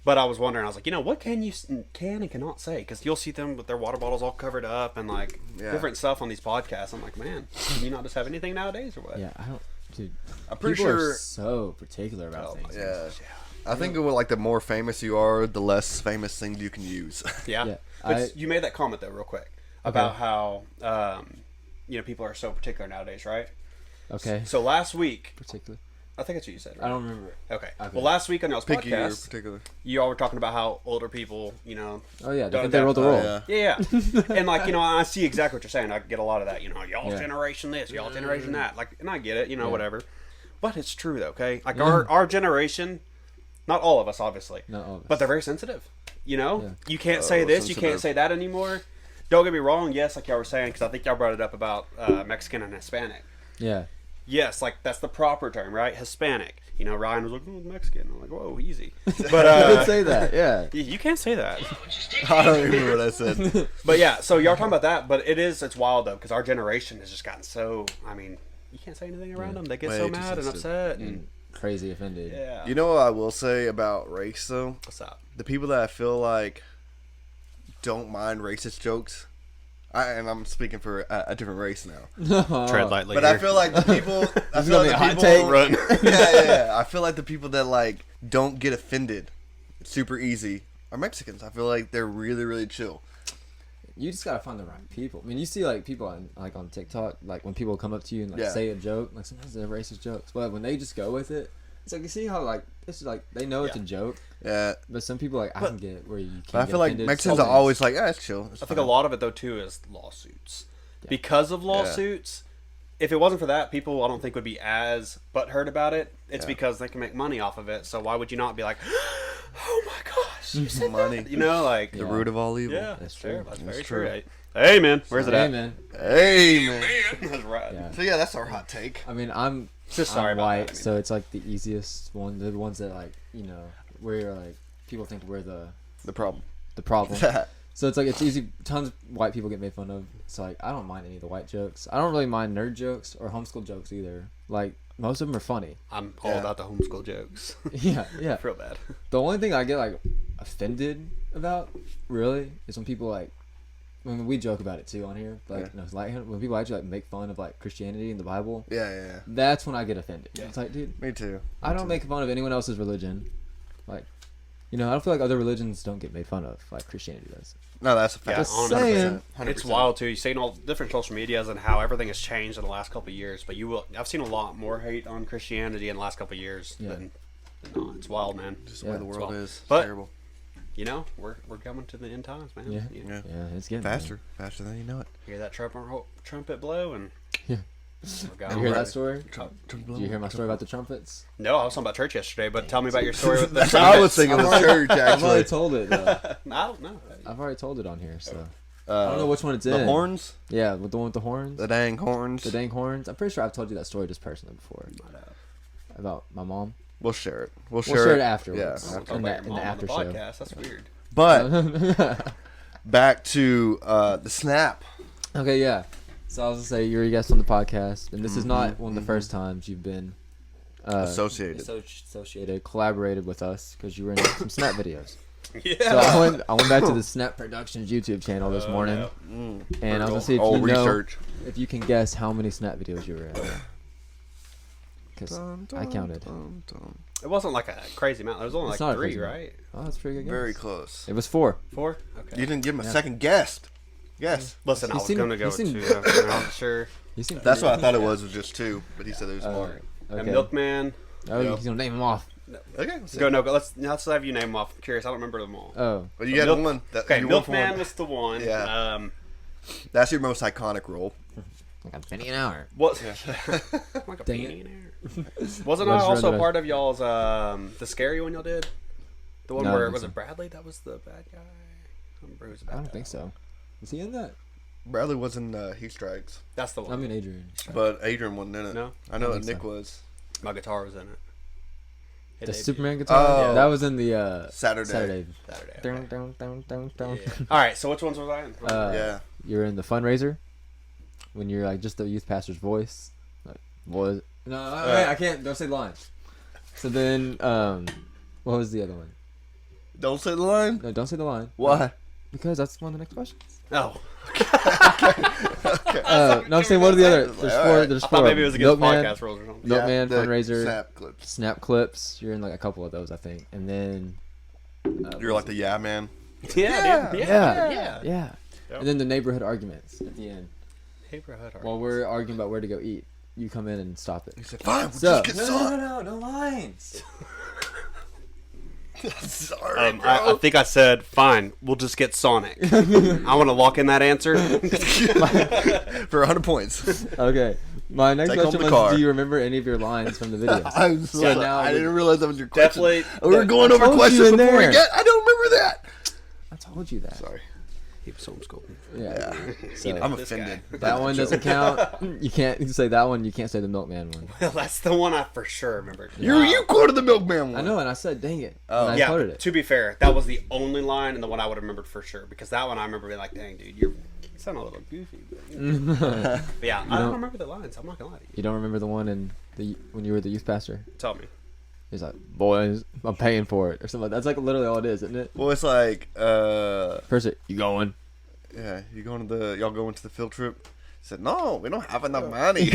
But I was wondering, I was like, what can and cannot say? Because you'll see them with their water bottles all covered up and like different stuff on these podcasts. I'm like, man, can you not just have anything nowadays or what? Yeah, I don't. Dude, I'm pretty people are sure. so particular about Oh my things. Yeah. I think like the more famous you are, the less famous things you can use. Yeah. Yeah, But you made that comment though, real quick, about how people are so particular nowadays, right? Okay. So last week, Particularly. I think that's what you said. Right? I don't remember. Okay. Okay. Well, last week on y'all's Picky or podcast, particular. you all were talking about how older people, Oh yeah, Done they that. rolled the Oh, roll. yeah. Yeah, and like I see exactly what you're saying. I get a lot of that. Y'all Yeah. generation this, y'all generation that. Like, and I get it. Yeah. Whatever. But it's true though. Okay, like Yeah. our generation, not all of us, obviously, Not all of us. but they're very sensitive. Yeah. You can't say this, you sensitive. can't say that anymore. Don't get me wrong. Yes, like y'all were saying, because I think y'all brought it up about Mexican and Hispanic. Yeah. Yes, like that's the proper term, right? Hispanic. Ryan was like, oh, Mexican. I'm like, whoa, easy. But I did say that. Yeah. you can't say that. I don't remember what I said. But yeah, so y'all talking about that, but it's wild though, because our generation has just gotten so. I mean, you can't say anything around them. They get Way so too mad and sensitive. upset. And And crazy offended. yeah. You know what I will say about race though? What's up? The people that I feel like don't mind racist jokes. And I'm speaking for a different race now. Tread lightly. But I feel like the people. I This is feel gonna like be a the hot people. take. Run. Yeah. I feel like the people that like don't get offended super easy are Mexicans. I feel like they're really, really chill. You just gotta find the right people. I mean, you see like people on TikTok, like when people come up to you and like Yeah. say a joke, like sometimes they're racist jokes, but when they just go with it, it's like you see how like it's like they know it's a joke, Yeah. but some people like I can get where you can't. But I get feel like offended. Mexicans Some are always like, yeah, it's chill. It's I think a fine." lot of it though too is lawsuits. Because of lawsuits, if it wasn't for that, people I don't think would be as butthurt about it. It's because they can make money off of it. So why would you not be like, oh my gosh, you said Money. that? Like The root of all evil. yeah, That's fair. true. That's That's very true. true. Hey man, where's it Hey at? man, Hey, man. That's right. yeah. So yeah, that's our hot take. I mean, I'm Just sorry I'm about white, that. I mean, so it's like the easiest one. The ones that like where like people think we're the The problem. problem. So it's like it's easy. Tons of white people get made fun of. So like I don't mind any of the white jokes. I don't really mind nerd jokes or homeschool jokes either. Like most of them are funny. I'm all Yeah. about the homeschool jokes. Yeah, yeah. Real bad. The only thing I get like offended about really is when people like when we joke about it too on here. Like it's like when people actually like make fun of like Christianity and the Bible. Yeah. That's when I get offended. Yeah. It's like, dude, Me too. I don't make fun of anyone else's religion. Like, I don't feel like other religions don't get made fun of like Christianity does. No, that's a fact. Yeah, Just 100%. saying. 100%. It's wild too. You've seen all different social medias and how everything has changed in the last couple of years. But I've seen a lot more hate on Christianity in the last couple of years Yeah. than not. It's wild, man. Just the way the Yeah. world Well, is. It's but- terrible. We're coming to the end times, man. Yeah. Yeah. Yeah, it's getting Faster than you know it. Hear that trumpet blow and Yeah. we're there. going You hear right. that story? Did you hear my story about the trumpets? No, I was talking about church yesterday, but tell me about your story with the I trumpets. was thinking it was church I've already actually. told it. Though. I don't know. I've already told it on here, so Uh, I don't know which one it's in. the horns, Yeah, with the one with the horns. the dang horns. The dang horns. I'm pretty sure I've told you that story just personally before. About my mom. We'll share it. We'll We'll share it afterwards. Yeah. Don't after. talk In about that- your in the mom on after show. podcast. That's weird. But back to the snap. Okay, yeah. So I was gonna say you're a guest on the podcast, and this is not one of the first times you've been Associated. collaborated with us because you were in some Snap videos. Yeah. So I went back to the Snap Productions YouTube channel this morning, and I was gonna see if you know if you can guess how many Snap videos you were in. Because I counted. It wasn't like a crazy amount. It was only It's like not a 3, crazy amount. right? Oh, that's a pretty good. Very Guess. close. It was 4. 4? Okay. You didn't give him a second guess. Yes. Listen, I You was seem- going to go you with seem- 2. I'm not sure. You seem That's pretty- what I thought it was just 2, but he said there was more. And Okay. Milkman. Oh, Yep. he's gonna name them off. Okay. Let's have you name them off. I'm curious. I don't remember them all. Oh, Well, you had one. Okay, you won for Milkman one. was the one. Yeah. That's your most iconic role. like a penny an hour. What? Like a Dang penny it. in there. Wasn't I Let's also run it. part of y'all's the scary one y'all did? The one No, I don't where think was so. it Bradley that was the bad guy? I don't remember who was the bad I don't guy. think so. Was he in that? Bradley was in He Strikes, That's the one. I mean, Adrian. but Adrian wasn't in it. No? I know I that think Nick so. was. My guitar was in it. It The debuted Superman guitar. Oh. That was in the Saturday. Saturday. Saturday. Dun, Okay. dun, dun, dun, dun. Yeah. All right. So which ones was I in? Yeah. You're in the fundraiser when you're like just the youth pastor's voice. Like, was no, I can't. Don't say the line. So then, what was the other one? Don't say the line. No, don't say the line. Why? Because that's one of the next questions. Oh, No, I'm saying what are the other? There's All four. right. There's I four. thought maybe it was against Milkman, podcast rules or something. Milkman the fundraiser. Snap clips. Snap clips. You're in like a couple of those, I think, and then. You're like the yeah man. Yeah, dude. Yeah. Yep. And then the neighborhood arguments at the end. Neighborhood art. While we're arguing about where to go eat, you come in and stop it. He said, "Fine, we'll So- just get some." no lines. Sorry, bro. I think I said, fine, we'll just get Sonic. I want to lock in that answer. For 100 points. Okay. My next Take home question the was, car. do you remember any of your lines from the videos? I'm sorry. now I we- didn't realize that was your question. Definitely. We were going over told you questions in before we there. get. I don't remember that. I told you that. Sorry. He was homeschooled. Yeah. So I'm This offended. that one doesn't count. You can't say that one. You can't say the Milkman one. Well, that's the one I for sure remembered. You quoted the Milkman one. I know, and I said, dang it. Oh. And I Yeah, quoted it. to be fair, that was the only line and the one I would have remembered for sure. Because that one I remember being like, dang, dude, you sound a little goofy. But yeah, I don't remember the lines. I'm not going to lie to you. You don't remember the one when you were the youth pastor? Tell me. He's like, boys, I'm paying for it, or something like that. That's like literally all it is, isn't it? Well, it's like, First, you going? yeah, y'all going to the field trip? He said, no, we don't have enough money.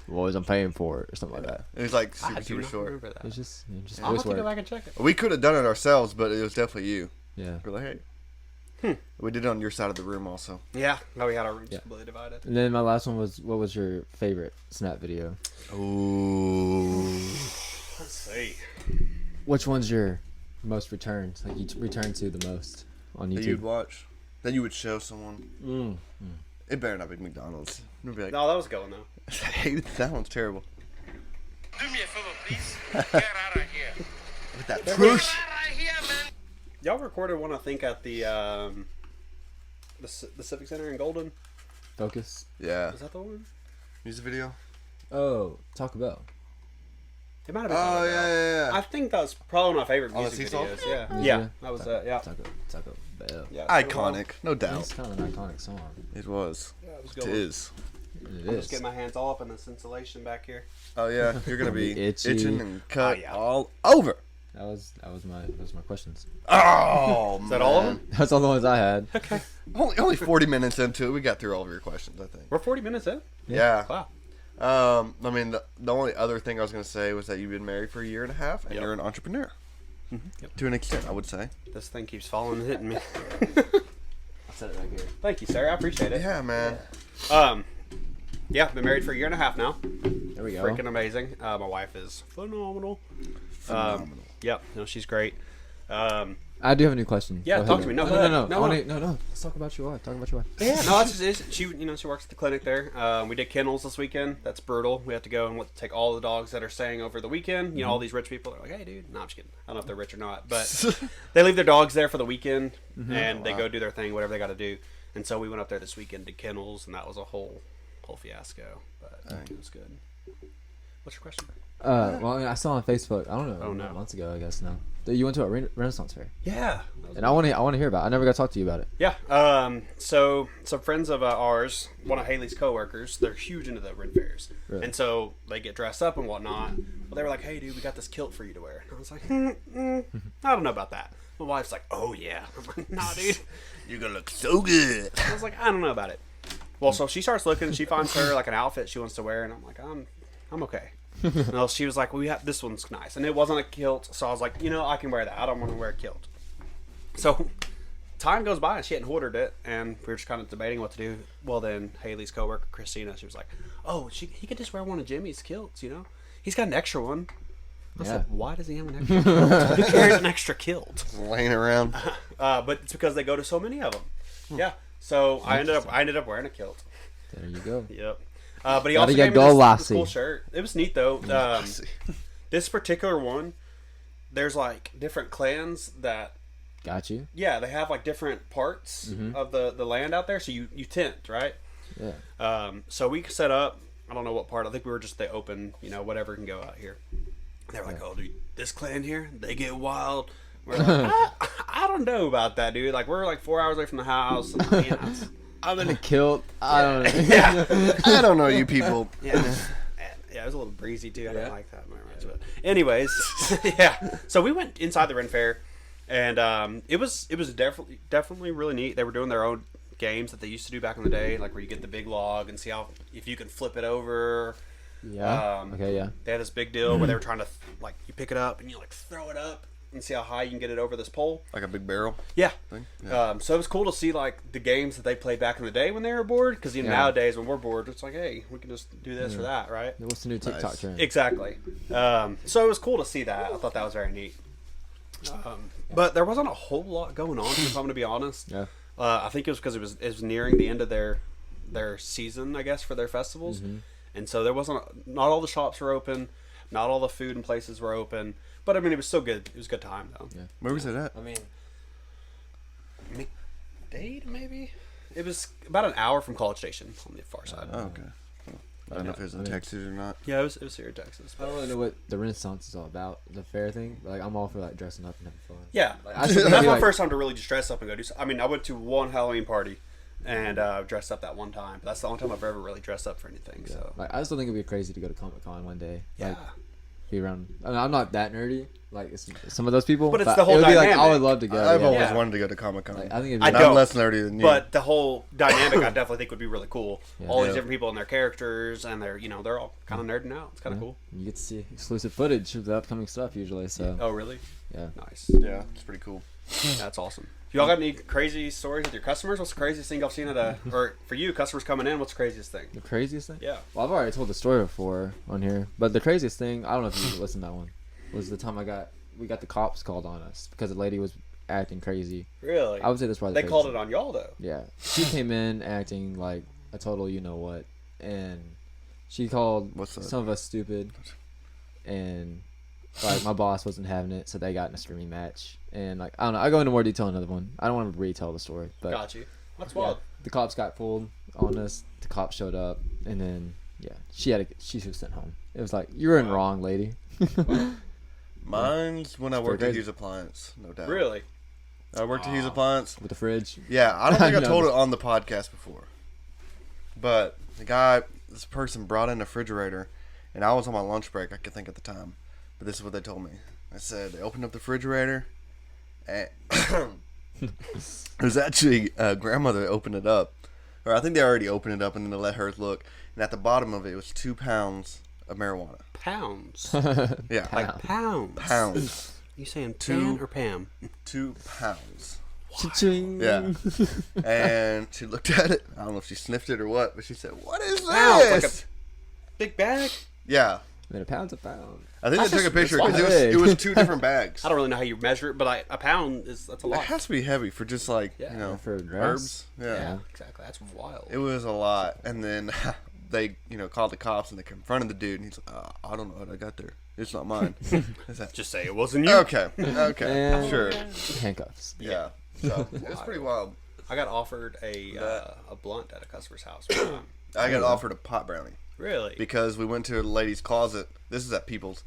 Boys, I'm paying for it, or something like that. It was like I super, do super not short. remember that. It's just I'll voice have to go work. back and check it. We could have done it ourselves, but it was definitely you. Yeah. We're like, hey. We did it on your side of the room also. Yeah, no, we had our rooms Yeah. completely divided. And then my last one was, what was your favorite Snap video? Ooh. Let's see. Which one's your most returned? Like you return to the most on That you'd YouTube? watch. Then you would show someone. Mm. It better not be McDonald's. You'd be like, No, that was going though. hey, that one's terrible. Do me a favor, please. Get out of here. With that Get push. out of here, man. Y'all recorded one, I think, at the Civic Center in Golden. Focus. Yeah. Was that the one? Music video. Oh, Taco Bell. It might have been. Oh, Taco Bell. yeah. I think that was probably one of my favorite Oh, the music seesaw? videos. Yeah, Was yeah, it? that was Taco yeah. Bell. Yeah, Iconic. No doubt. It's kind of an iconic song. It was. Yeah, it was It going. is. It I'm is. just getting my hands all up in this insulation back here. Oh, yeah. You're going to be Itchy. itching and cut Oh, yeah. all over. That was my questions. Oh, Is that all of them? That's all the ones I had. Okay. Only 40 minutes into it. We got through all of your questions, I think. We're 40 minutes in. Yeah. Wow. I mean, the only other thing I was going to say was that you've been married for a year and a half, and Yep. you're an entrepreneur. Yep. To an extent, I would say. This thing keeps falling and hitting me. I said it right here. Thank you, sir. I appreciate it. Yeah, man. Yeah, been married for a year and a half now. There we go. Freaking amazing. My wife is phenomenal. Phenomenal. Yep, no, she's great. I do have a new question. Yeah, Go talk ahead. to me. No, no, go no, ahead. no, No, I wanna- no. no. Let's talk about your wife. Talk about your wife. Yeah, no, she works at the clinic there. We did kennels this weekend. That's brutal. We have to go and take all the dogs that are staying over the weekend. You know, all these rich people are like, "Hey, dude." No, I'm just kidding. I don't know if they're rich or not, but they leave their dogs there for the weekend and they go do their thing, whatever they got to do. And so we went up there this weekend to kennels, and that was a whole fiasco. But it was good. What's your question? Well, I mean, I saw on Facebook. I don't know. Oh, no. Months ago, I guess now. That you went to a Renaissance fair, Yeah. and I want to hear about it. I never got to talk to you about it. Yeah. So some friends of ours, one of Haley's coworkers, they're huge into the Ren fairs, Really? and so they get dressed up and whatnot. Well, they were like, "Hey, dude, we got this kilt for you to wear." And I was like, "I don't know about that." My wife's like, "Oh yeah." I'm like, "Nah, dude." You're gonna look so good. I was like, "I don't know about it." Well, so she starts looking. She finds her like an outfit she wants to wear, and I'm like, I'm okay. No, she was like, "Well, we have this one's nice," and it wasn't a kilt, so I was like, I can wear that. I don't want to wear a kilt. So time goes by and she hadn't ordered it, and we were just kind of debating what to do. Well, then Haley's coworker Christina, she was like, "Oh, he could just wear one of Jimmy's kilts, He's got an extra one." I said, "Why does he have an extra kilt? Who carries an extra kilt?" Laying around. But it's because they go to so many of them. Yeah. So I ended up wearing a kilt. There you go. Yep. But he Gotta also get gave me this Lassie. cool shirt. It was neat though. This particular one, there's like different clans that. Got you. Yeah, they have like different parts of the land out there. So you tent, right? Yeah. So we set up. I don't know what part. I think we were just the open. Whatever can go out here. They were like, "Oh, dude, this clan here, they get wild." We're like, I don't know about that, dude. Like we're like 4 hours away from the house. And, I'm in a kilt. I don't know. Yeah. I don't know you people. Yeah, it was a little breezy too. I didn't like that very much. But anyways, yeah. So we went inside the Ren Fair, and it was definitely really neat. They were doing their own games that they used to do back in the day, like where you get the big log and see if you can flip it over. Yeah. Okay. Yeah. They had this big deal where they were trying to you pick it up and you throw it up and see how high you can get it over this pole. Like a big barrel. Yeah. Thing? Yeah. So it was cool to see the games that they played back in the day when they were bored. Because nowadays when we're bored, it's like, hey, we can just do this or that, right? What's the new TikTok trend? Exactly. So it was cool to see that. I thought that was very neat. But there wasn't a whole lot going on, if I'm going to be honest. Yeah. I think it was because it was nearing the end of their season, I guess, for their festivals. And so there not all the shops were open. Not all the food and places were open. But, I mean, it was still good. It was a good time, though. Yeah. Where was it at? I mean, McDade, maybe? It was about an hour from College Station on the far side. Oh, okay. I don't know if it was in Texas or not. Yeah, it was here in Texas. I don't really know what the Renaissance is all about, the fair thing. Like, I'm all for dressing up and having fun. Yeah, that's my first time to really just dress up and go do something. I mean, I went to one Halloween party and dressed up that one time. But that's the only time I've ever really dressed up for anything. Yeah. So I still think it'd be crazy to go to Comic-Con one day. yeah. Be around. I mean, I'm not that nerdy, like some of those people. But it's the whole it would be dynamic. I would love to go. I've yeah. always wanted to go to Comic-Con. I think it'd I be don't. I'm less nerdy than you. But the whole dynamic, I definitely think would be really cool. Yeah. All these Yeah. different people and their characters, and they're all kind of nerding out. It's kind of cool. You get to see exclusive footage of the upcoming stuff usually. So Oh, really? yeah. Nice. yeah, it's pretty cool. That's awesome. Y'all got any crazy stories with your customers? What's the craziest thing y'all seen or for you, customers coming in, what's the craziest thing? The craziest thing? Yeah. Well, I've already told the story before on here, but the craziest thing, I don't know if you listened to that one, was the time we got the cops called on us because the lady was acting crazy. Really? I would say that's probably They called it on y'all, though. Yeah. She came in acting like a total you-know-what, and she called What's that? some of us stupid, and my boss wasn't having it, so they got in a screaming match. And I don't know, I'll go into more detail in another one. I don't want to retell the story, but Got you. That's yeah, wild. the cops got pulled on us. The cops showed up, and then she was sent home. It was like, you were in wrong, lady. Mine's when I worked at crazy. Hughes Appliance, no doubt. Really? I worked at Hughes Appliance. With the fridge. Yeah, I don't think I know told this. it on the podcast before. But this person brought in a refrigerator, and I was on my lunch break, I could think at the time. But this is what they told me. I said, they opened up the refrigerator, and it was actually grandmother that opened it up. Or I think they already opened it up, and then they let her look. And at the bottom of it was 2 pounds of marijuana. Pounds. Yeah. Like pounds. Pounds. You saying Two- Pan or Pam? 2 pounds. Cha-ching. Yeah. And she looked at it. I don't know if she sniffed it or what, but she said, "What is Pounds, like this?" Big bag? Yeah. Man, a pound's a pound. I think That's they took a just- picture that's because big. it was 2 different bags. I don't really know how you measure it, but a pound that's a It lot. has to be heavy for just Yeah, for herbs. drugs. Yeah. Yeah. Exactly. That's wild. It was a lot. And then they, called the cops and they confronted the dude, and he's like, I don't know how I got there. It's not mine. I said, Just say it wasn't you. okay. And Sure. handcuffs. Yeah. So it's pretty wild. I got offered a blunt at a customer's house one time. I got offered a pot brownie. Really? Because we went to a lady's closet. This is at People's.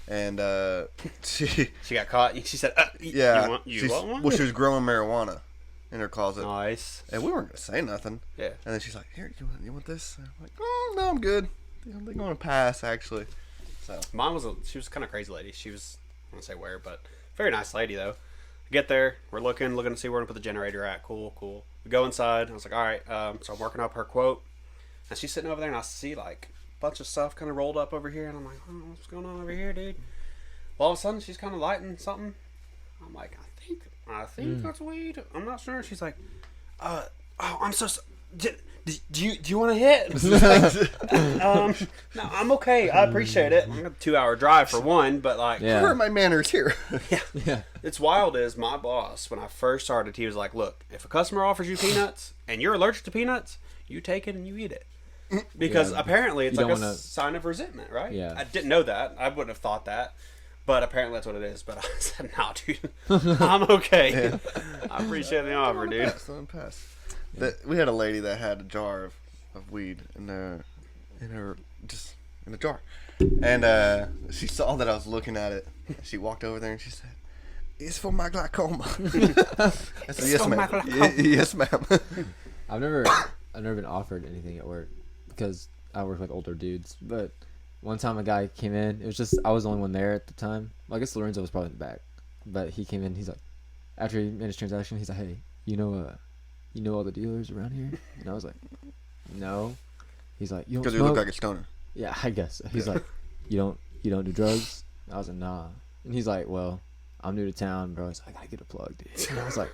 And she got caught. She said, yeah, you want one? Well, she was growing marijuana in her closet. Nice. And we weren't going to say nothing. Yeah. And then she's like, here, you want this? And I'm like, oh, no, I'm good. They're going to pass, actually. So Mine she was kind of crazy lady. She was, I don't say where, but very nice lady, though. We get there. We're looking to see where to put the generator at. Cool. We go inside. I was like, all right. So I'm working up her quote. And she's sitting over there, and I see, like, a bunch of stuff kind of rolled up over here. And I'm like, oh, what's going on over here, dude? Well, all of a sudden, she's kind of lighting something. I'm like, I think that's weed. I'm not sure. She's like, I'm so sorry. Do you want to hit? No, I'm okay. I appreciate it. I'm a 2-hour drive for one, but like, where are my manners here? yeah. It's wild. Is my boss when I first started, he was like, "Look, if a customer offers you peanuts and you're allergic to peanuts, you take it and you eat it." Because apparently it's like a sign of resentment, right? Yeah. I didn't know that. I wouldn't have thought that. But apparently that's what it is. But I said, nah, dude. I'm okay. Yeah. I appreciate the offer, dude. Pass. We had a lady that had a jar of weed in her just in a jar. And she saw that I was looking at it. She walked over there and she said, "It's for my glaucoma." I said, "Yes, ma'am." Yes, ma'am. I've never been offered anything at work because I work with older dudes. But one time a guy came in. It was just I was the only one there at the time. Well, I guess Lorenzo was probably in the back. But he came in. He's like, after he made his transaction, he's like, "Hey, you know all the dealers around here?" And I was like, "No." He's like, "You don't because smoke?" you look like a stoner. Yeah, I guess. He's like, you don't do drugs?" I was like, "Nah." And he's like, "Well, I'm new to town, bro." He's like, "I gotta get a plug, dude." And I was like,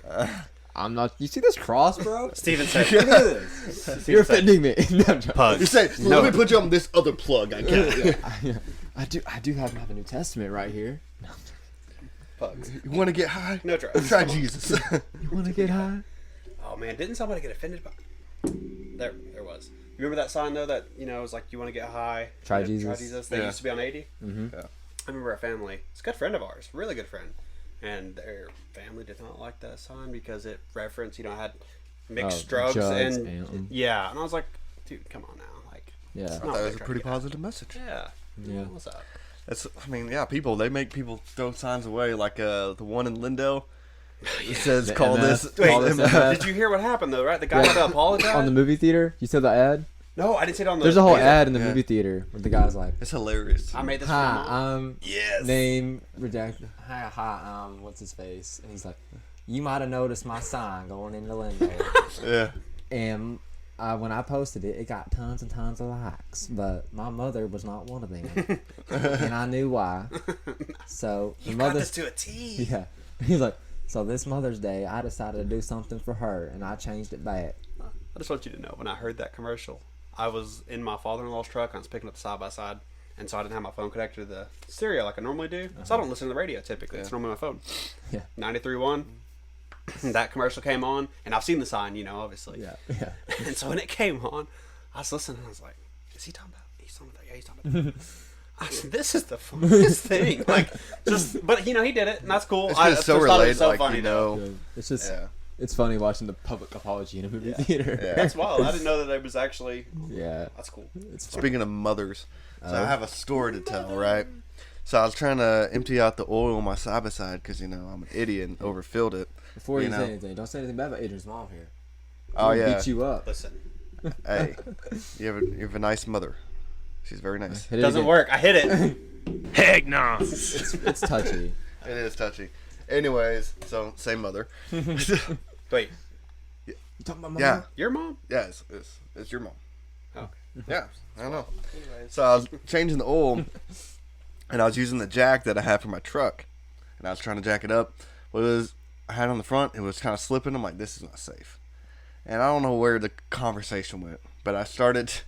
"I'm not." You see this cross, bro? Steven said, "Look at this. You're offending me." No, Pug. You say, "Let me put you on this other plug I got." I do have a New Testament right here. Pugs. You want to get high? No drugs. Try Jesus. You want to get high? Oh man, didn't somebody get offended by? There was. You remember that sign though that it was like, "You want to get high? Try Jesus." Jesus. Try Jesus. They used to be on 80. Mm-hmm. Yeah. I remember a family. It's a good friend of ours, really good friend, and their family did not like that sign because it referenced, had mixed drugs and yeah. And I was like, dude, come on now, like, yeah. I thought it was a pretty positive message. Yeah. Yeah. What's up? They make people throw signs away, like the one in Lindell. It says, The "Call MF. this." Call this MF. Did you hear what happened though? Right, the guy had to apologize On the movie theater. You saw the ad? No, I didn't see it on the. There's a whole ad in the movie theater where the guy's like, It's hilarious. I made this. For "Hi, yes. name redacted. Hi, what's his face?" And he's like, "You might have noticed my sign going in the window." Yeah. And when I posted it, it got tons and tons of likes, but my mother was not one of them, and I knew why. So the got this to a T. Yeah, he's like, "So this Mother's Day, I decided to do something for her, and I changed it back." I just want you to know, when I heard that commercial, I was in my father-in-law's truck. I was picking up the side-by-side, and so I didn't have my phone connected to the stereo like I normally do. So I don't listen to the radio typically. It's normally my phone. Yeah. 93.1. That commercial came on, and I've seen the sign, obviously. Yeah. And so when it came on, I was listening, and I was like, "Is he talking about? He's talking about that. Yeah, he's talking about that." I said, "This is the funniest thing." Like, but he did it, and that's cool. It's just so related, so like, funny, though. It's just, Yeah. it's funny watching the public apology in a movie theater. Yeah. That's wild. I didn't know that it was actually. Yeah. That's cool. It's funny. Speaking of mothers, so I have a story to tell, right? So I was trying to empty out the oil on my side-by-side because, I'm an idiot and overfilled it. Before you say anything, don't say anything bad about Adrian's mom here. Oh, We'll yeah. beat you up. Listen, Hey, you have a nice mother. She's very nice. Hit it doesn't again. work. I hit it. Heck no. It's touchy. It is touchy. Anyways, so same mother. Wait, You talking about my Yeah. mom? your mom? Yeah, it's your mom. Oh. Yeah, I don't know. So I was changing the oil, and I was using the jack that I had for my truck, and I was trying to jack it up. Well, I had it on the front. It was kind of slipping. I'm like, this is not safe. And I don't know where the conversation went, but I started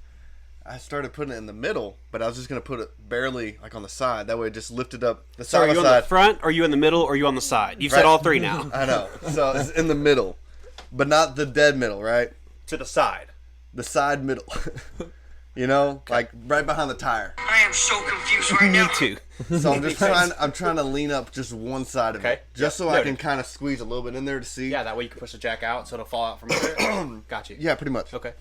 putting it in the middle, but I was just gonna put it barely like on the side. That way, it just lifted up the So are side you by on the side. front, or are you in the middle, or are you on the side? You've said Right. all three now. I know. So it's in the middle, but not the dead middle, right? To the side. The side middle. Like right behind the tire. I am so confused right Me now. too. So I'm trying to lean up just one side of Okay. it, just so Yep. I can Noted. kind of squeeze a little bit in there to see. Yeah, that way you can push the jack out so it'll fall out from under it. Got you. Yeah, pretty much. Okay.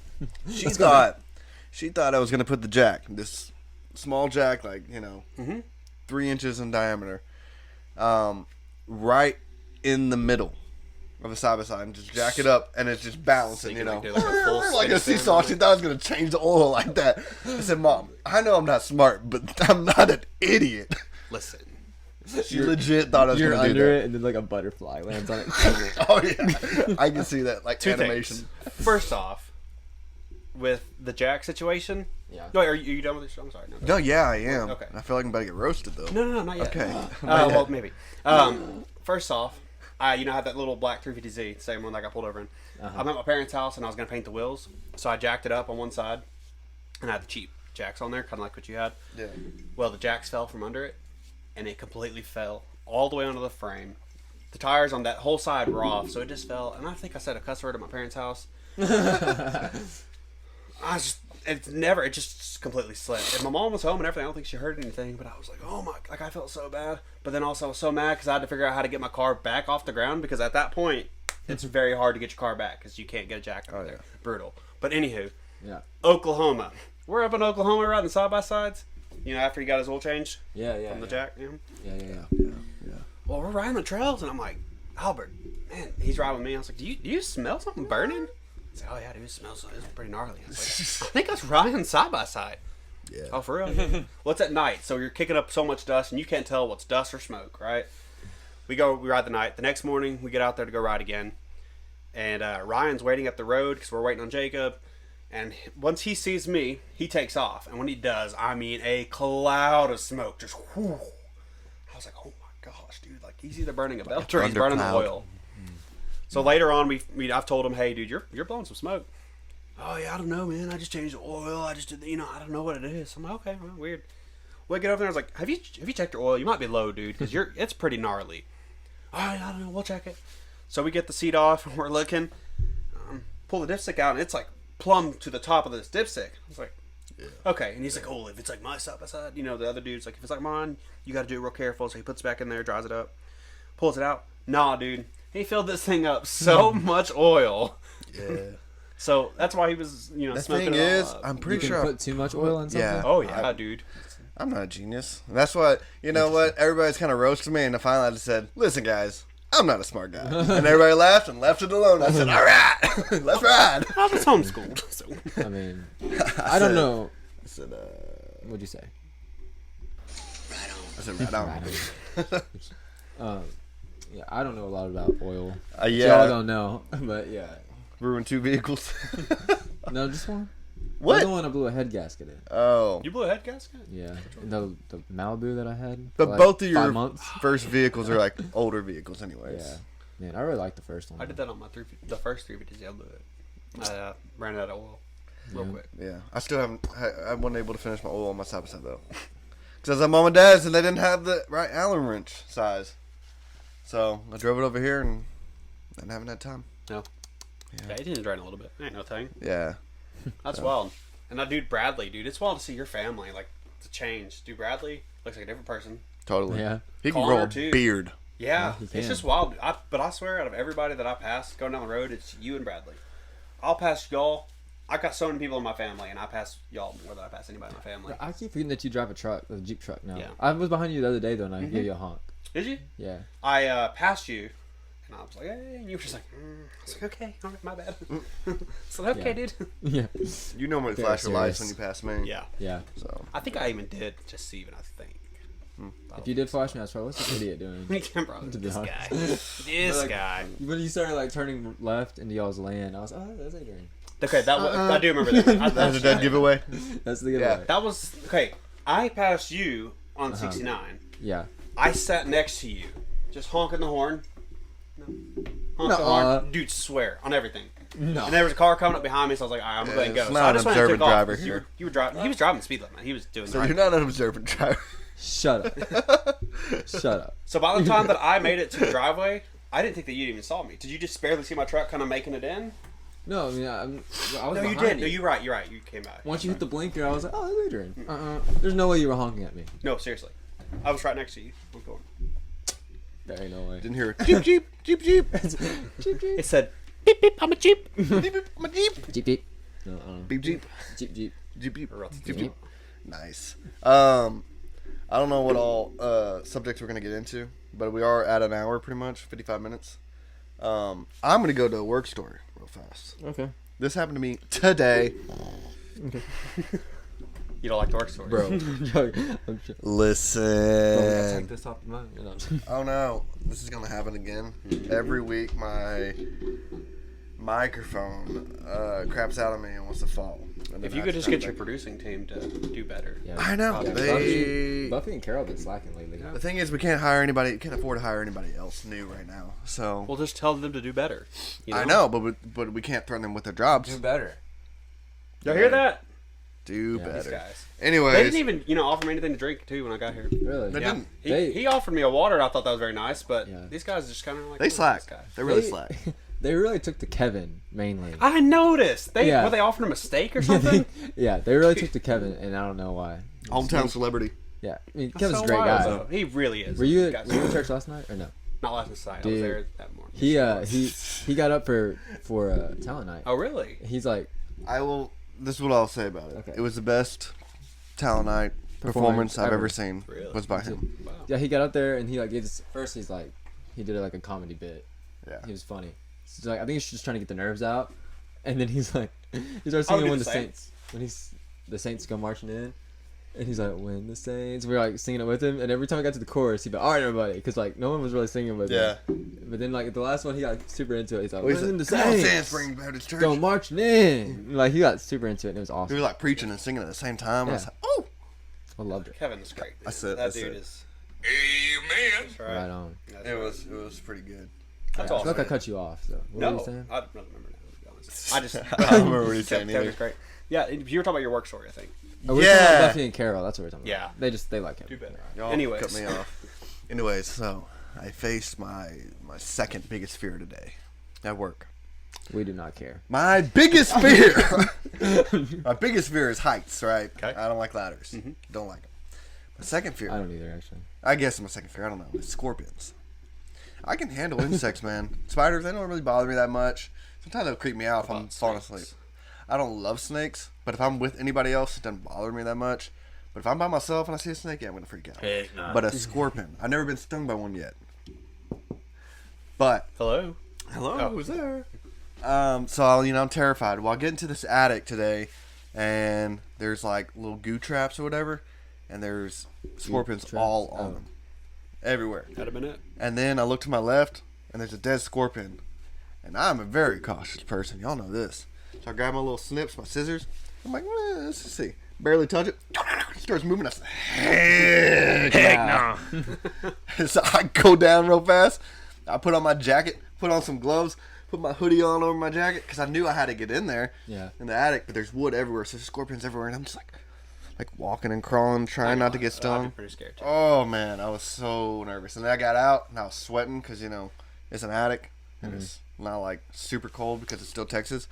She She thought I was gonna put the jack, this small jack, like 3 inches in diameter, right in the middle of a side by side, and just jack it up, and it's just balancing, So you can, like, do, like, a full like a spin seesaw. spin. She thought I was gonna change the oil like that. I said, "Mom, I know I'm not smart, but I'm not an idiot." Listen. She legit thought I was You're gonna do under that. it, and then like a butterfly lands on it. Oh yeah, I can see that, like, Two animation. things. First off, with the jack situation. Yeah. No, are you done with this? I'm sorry. No, No, yeah, I am. Okay. I feel like I'm about to get roasted though. no, not yet. Okay. Well, maybe. First off, I had that little black 350Z, same one that I got pulled over in. I'm at my parents' house, and I was going to paint the wheels. So I jacked it up on one side, and I had the cheap jacks on there, kind of like what you had. Yeah. Well, the jacks fell from under it, and it completely fell all the way onto the frame. The tires on that whole side were off, so it just fell. And I think I said a cuss word at my parents' house. It just completely slipped. And my mom was home and everything. I don't think she heard anything, but I was like, oh my, like I felt so bad. But then also I was so mad because I had to figure out how to get my car back off the ground, because at that point, it's very hard to get your car back because you can't get a jack over there. Brutal. But anywho, Yeah. Oklahoma. We're up in Oklahoma riding side by sides. After he got his oil changed Yeah. from the jack. Yeah. Well, we're riding the trails, and I'm like, Albert, man, he's riding with me. I was like, do you smell something burning? He's like, oh yeah, dude, it smells. It's pretty gnarly. I was like, I think I was riding side by side. Yeah. Oh, for real? Well, it's at night, so you're kicking up so much dust, and you can't tell what's dust or smoke, right? We ride the night. The next morning, we get out there to go ride again, and Ryan's waiting up the road because we're waiting on Jacob. And once he sees me, he takes off, and when he does, I mean, a cloud of smoke just. Whoo. I was like, oh my gosh, dude! Like he's either burning a belt or he's burning the thundercloud. oil. So later on, I've told him, hey, dude, you're blowing some smoke. Oh yeah, I don't know, man. I just changed the oil. I just did, I don't know what it is. I'm like, okay, well, weird. We get over there. I was like, have you checked your oil? You might be low, dude, because it's pretty gnarly. All right, I don't know. We'll check it. So we get the seat off and we're looking. Pull the dipstick out, and it's like plumb to the top of this dipstick. I was like, okay. And he's like, oh, if it's like my side by side, the other dude's like, if it's like mine, you got to do it real careful. So he puts it back in there, dries it up, pulls it out. Nah, dude. He filled this thing up so much oil. Yeah. So that's why he was, The smoking thing it all is, up. I'm You pretty can sure. put too much oil in something. Yeah. Oh yeah, dude. I'm not a genius. And that's what, what? Everybody's kind of roasted me, and finally I just said, listen, guys, I'm not a smart guy. And everybody laughed and left it alone. I said, all right, let's ride. I was homeschooled. So. I mean, I don't know. I said, What'd you say? I said, right on. Yeah, I don't know a lot about oil. Yeah. Y'all don't know, but yeah. Ruined 2 vehicles. No, just one. What? The one I blew a head gasket in. Oh. You blew a head gasket? Yeah, the Malibu that I had. But for like both of 5 your months. first vehicles are like older vehicles anyways. Yeah, man, I really like the first one. I did that on the first 350Z. I blew it. I ran out of oil real quick. Yeah. I still haven't, I wasn't able to finish my oil on my side by side though. Because I'm mom and dad's and they didn't have the right Allen wrench size. So I drove it over here and I haven't had time. No. Yeah, it didn't drain a little bit. Ain't no thing. Yeah. That's wild. And that dude Bradley, dude, it's wild to see your family, like, to change. Dude Bradley looks like a different person. Totally. Yeah. He can Connor, grow a too. beard. Yeah, he it's can. just wild. But I swear, out of everybody that I pass going down the road, it's you and Bradley. I'll pass y'all. I got so many people in my family, and I pass y'all more than I pass anybody in my family. I keep forgetting that you drive a Jeep truck now. Yeah. I was behind you the other day though, and I gave you a honk. Did you? Yeah. I passed you, and I was like, hey, and you were just like, I was like, okay, all right, my bad. So okay, Yeah. dude. Yeah. You normally Very flash your lights serious. when you pass me. Yeah. Yeah. So I think I even did just Steven, I think. If you did flash me, I was probably, what's this idiot doing? Bro, To be this honest. guy. This Like- guy. When you started like turning left into y'all's lane, I was, oh, that's Adrian. Okay, that was, I do remember that. that was a dead giveaway. That's the Yeah. giveaway. That was, okay, I passed you on Uh-huh. 69. Yeah. I sat next to you, just honking the horn. No. Honk the Nuh-uh. horn. Dude, swear, on everything. No. And there was a car coming up behind me, so I was like, all right, I'm going to go. it's So I not just an went and took observant off. driver You here. were, you were driving. He was driving the speed limit. He was doing So the right you're not an observant driver. Shut up. Shut up. So by the time that I made it to the driveway, I didn't think that you even saw me. Did you just barely see my truck kind of making it in? No, I mean, I was No, you behind did. No, you're right. You're right. You came back. Once you hit the blinker, I was like, oh, that's Adrian. There's no way you were honking at me. No, seriously. I was right next to you. I'm going. There ain't no way. Didn't hear it. Jeep, jeep, jeep, jeep. Jeep, Jeep. It said, beep, beep, I'm a Jeep. Beep, beep, I'm a jeep. Jeep, Jeep. No, Beep, jeep. Jeep, Jeep. Jeep. Or Jeep. Nice. I don't know what all subjects we're gonna get into, but we are at an hour, pretty much 55 minutes. I'm gonna go to a work story real fast. Okay. This happened to me today. You don't like the work story, Bro. I'm joking. Listen. Take this off my. Oh no, this is gonna happen again. Every week, my microphone craps out on me and wants to fall. And If then you I could have just to get turn your it producing team to do better. Yeah. back. I know. Yeah, Buffy and Carol have been slacking lately. The thing is, we can't hire anybody. Can't afford to hire anybody else new right now. So Well, just tell them to do better. You know? I know, but we can't threaten them with their jobs. Do better. Y'all hear that? Do Yeah. These better. guys. Anyways, They didn't even, offer me anything to drink too when I got here. Really? They Yeah. didn't. He offered me a water, and I thought that was very nice. But Yeah. these guys just kind of like They slack. This guy. They really They- slack. They really took to Kevin mainly. I noticed. Yeah. Were they offering him a steak or something? Yeah, they really took to Kevin, and I don't know why. Hometown celebrity. Yeah, I mean That's Kevin's so a great wild, guy. though. He really is. Were you Guys- at church last night or no? Not last night. I was Dude. there that morning. He got up for talent night. Oh, really? He's like I will. This is what I'll say about it. Okay. It was the best talent night performance I've ever. ever seen. Really? Was by him. Wow. yeah, he got up there and he like gave this, first he's like he did like a comedy bit. Yeah. He was funny. So like I think he's just trying to get the nerves out, and then he's like he starts I would singing do when the the same. Saints the Saints go marching in. And he's like, when the Saints, we were like singing it with him, and every time I got to the chorus, he'd be, all right, everybody, because like no one was really singing with Yeah. him. But then like the last one, he got super into it. He's like, Well, he's when the like, come on, Sand Saints Spring Baptist Church. go marching in, like he got super into it, and it was He awesome. was like preaching and singing at the same time. I was Yeah. like, oh. I loved it. Kevin is great. That's it, That that's dude it. is. Amen. That's Right right. on. That's It right. was pretty good. That's I awesome. feel like I cut you off. So what were No, you saying? I don't remember now. To be honest, I just. I don't remember what he's saying Kevin's either. great. Yeah, you were talking about your work story, I think. Oh, we're talking about Yeah. Buffy and Carol. That's what we're talking Yeah. about. They like him. Do better. Y'all Anyways. cut me off. Anyways, so I faced my second biggest fear today at work. We do not care. My biggest fear. My biggest fear is heights. Right. Okay. I don't like ladders. Don't like them. My second fear. I don't either, actually. I guess my second fear. I don't know. It's scorpions. I can handle insects, man. Spiders, they don't really bother me that much. Sometimes they'll creep me out if I'm About falling snakes? asleep. I don't love snakes, but if I'm with anybody else, it doesn't bother me that much. But if I'm by myself and I see a snake, yeah, I'm gonna freak out. Heck nah. But a scorpion, I've never been stung by one yet. But Hello. hello, Oh. who's there? So I'm terrified. Well, I get into this attic today, and there's like little goo traps or whatever, and there's scorpions traps? all on Oh. them, everywhere. Had a minute. And then I look to my left, and there's a dead scorpion. And I'm a very cautious person. Y'all know this. So I grab my little snips, my scissors. I'm like, let's just see. Barely touch it. It starts moving. I say, heck no. So I go down real fast. I put on my jacket, put on some gloves, put my hoodie on over my jacket, because I knew I had to get in there Yeah. in the attic, but there's wood everywhere, so there's scorpions everywhere. And I'm just like walking and crawling, trying not to get I'd stung. be pretty scared too. Oh man, I was so nervous, and then I got out and I was sweating because it's an attic and it's not like super cold because it's still Texas.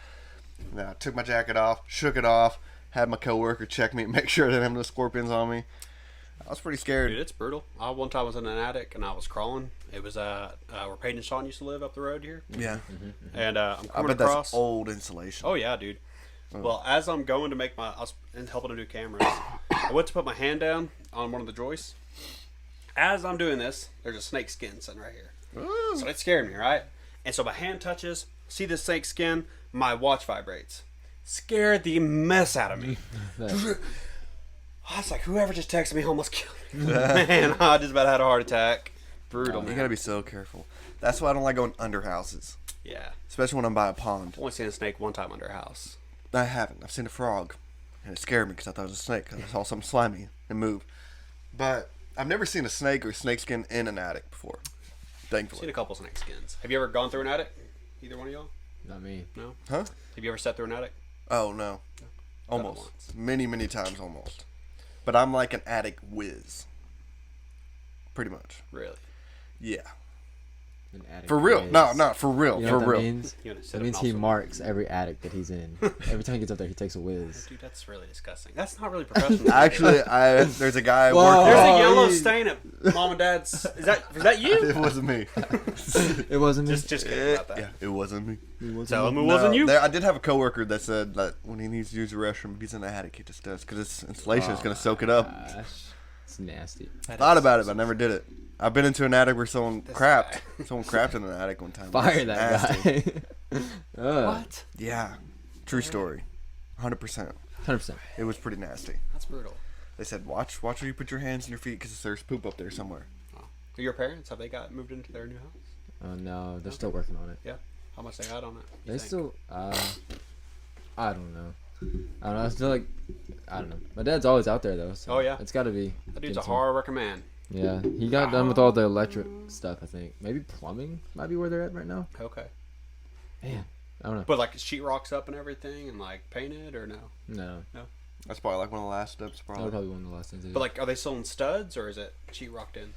And then I took my jacket off, shook it off, had my coworker check me, make sure I didn't have no scorpions on me. I was pretty scared. Dude, it's brutal. I one time was in an attic and I was crawling. It was where Paige and Sean used to live up the road here, Yeah, and I'm I coming bet across. that's old insulation. Oh yeah, dude. Well, as I'm going to make I was helping to do cameras. I went to put my hand down on one of the joists. As I'm doing this, there's a snake skin sitting right here. So it scared me, right? And so my hand touches, see this snake skin, my watch vibrates. Scared the mess out of me. I was like, whoever just texted me almost killed me. Man, I just about had a heart attack. Brutal, You man. gotta be so careful. That's why I don't like going under houses, Yeah. especially when I'm by a pond. I only seen a snake one time under a house. I haven't. I've seen a frog, and it scared me because I thought it was a snake. 'Cause I saw something slimy and move. But I've never seen a snake or snakeskin in an attic before. Seen Thankfully. a couple snake skins. Have you ever gone through an attic? Either one of y'all? Not me. No? Huh? Have you ever sat through an attic? Oh no. Done it Almost. once. Many, many times almost. But I'm like an attic whiz. Pretty much. Really? Yeah. an attic. For real. is. No, for real. You know for what real. that means? You wanna sit That up means and he also- marks every attic that he's in. Every time he gets up there, he takes a whiz. Dude, that's really disgusting. That's not really professional. Actually, there's a guy Whoa. working. There's a Oh, yellow you- stain at mom and dad's. Is that you? It wasn't me. It wasn't me. Just kidding about that. Yeah, it wasn't me. Tell him it wasn't you. I did have a coworker that said that when he needs to use the restroom, if he's in the attic, he just does because its insulation is going to soak it up. Gosh, it's nasty. Thought about it, but I never did it. I've been into an attic where someone crapped. Someone crapped in an attic one time. Fire It was that nasty. guy. Ugh. What? Yeah, true story. 100%. 100%. It was pretty nasty. That's brutal. They said, watch where you put your hands and your feet because there's poop up there somewhere. Your parents, have they got moved into their new house? Oh no, they're still working on it. Yeah. How much they got on it? you They think? still, I don't know. I don't know. I feel like, I don't know. My dad's always out there though. So Oh, yeah? it's got to be. That dude's a getting some- hard working man. Yeah, he got done with all the electric stuff. I think maybe plumbing might be where they're at right now. Okay. Man, I don't know. But like sheetrock's up and everything and like painted or no? No, That's probably like one of the last steps, that was probably. probably one of the last things. They did. But like, are they still in studs or is it sheetrocked in?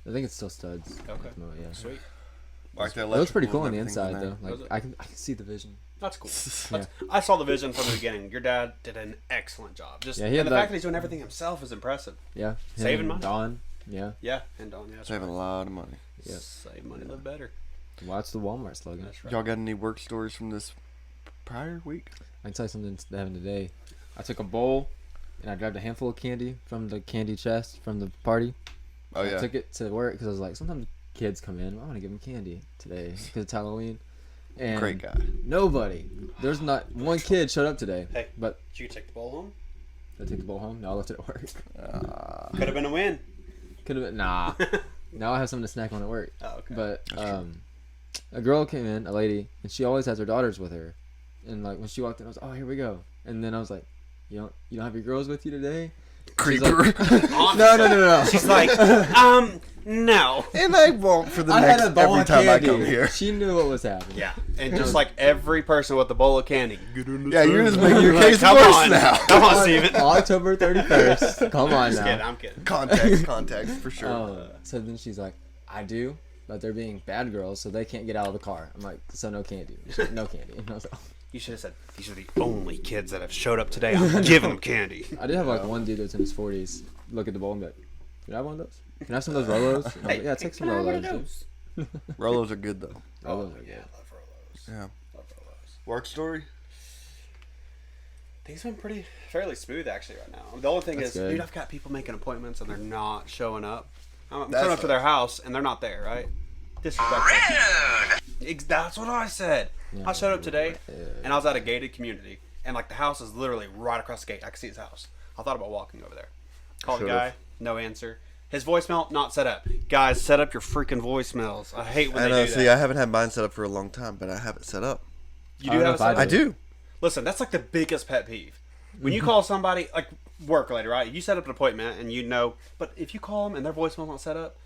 I think it's still studs. Okay. at the moment, yeah. Sweet. Like the It looks pretty electrical cool on and the everything inside in there. though. Like Was it? I can see the vision. That's cool. Yeah. I saw the vision from the beginning. Your dad did an excellent job. Just Yeah, he and had the that- fact that he's doing everything himself is impressive. Yeah, him Saving and money. Don. Yeah, Yeah, and Don, yeah, that's Saving a right. lot of money. Yeah. Save money, live better. watch the Walmart slogan. That's right. Y'all got any work stories from this prior week? I can tell you something that happened today. I took a bowl and I grabbed a handful of candy from the candy chest from the party. Oh, yeah. I took it to work because I was like, sometimes kids come in. I want to give them candy today because it's Halloween. And Great guy. Nobody. There's not one kid showed up today. Hey. But Did you take the bowl home? I took the bowl home. No, I left it at work. Could have been a win. Could have been. Nah. Now I have something to snack on at work. Oh, okay. But a girl came in, a lady, and she always has her daughters with her. And like when she walked in, I was, oh, here we go. And then I was like, you don't have your girls with you today? Creeper. No. She's like, no. And I won't for the I had next a bowl every of time candy. I come here. She knew what was happening. Yeah, and just like every person with a bowl of candy. Get in the Yeah, you're just sun. making your Like, case Come worse on, now. come on, Steven. October 31st. Come on Just kidding, now. I'm kidding. Context for sure. So then she's like, I do, but they're being bad girls, so they can't get out of the car. I'm like, so no candy. She's like, no candy. And I was like, You should have said, these are the only kids that have showed up today. I'm giving them candy. I did have like one dude that's in his 40s look at the bowl and be like, can I have one of those? Can I have some of those Rolos? And I was like, yeah, take some Rolos, dude. Rolos are good though. Rolos are Yeah, good. love Rolos. Yeah. Love Rolos. Work story? Things been pretty fairly smooth actually right now. The only thing That's is, good. dude, I've got people making appointments and they're not showing up. I'm That's showing up to their house and they're not there, right? Disrespectful. That's what I said. I showed up today and I was at a gated community and like the house is literally right across the gate. I can see his house. I thought about walking over there. Called the Should've. guy, no answer. His voicemail not set up. Guys, set up your freaking voicemails. I hate when I they know. do See, that. I haven't had mine set up for a long time, but I have it set up. You I do don't know have if a I set up? I do. Listen, that's like the biggest pet peeve. When you call somebody, like work related, right? You set up an appointment and you know, but if you call them and their voicemail's not set up,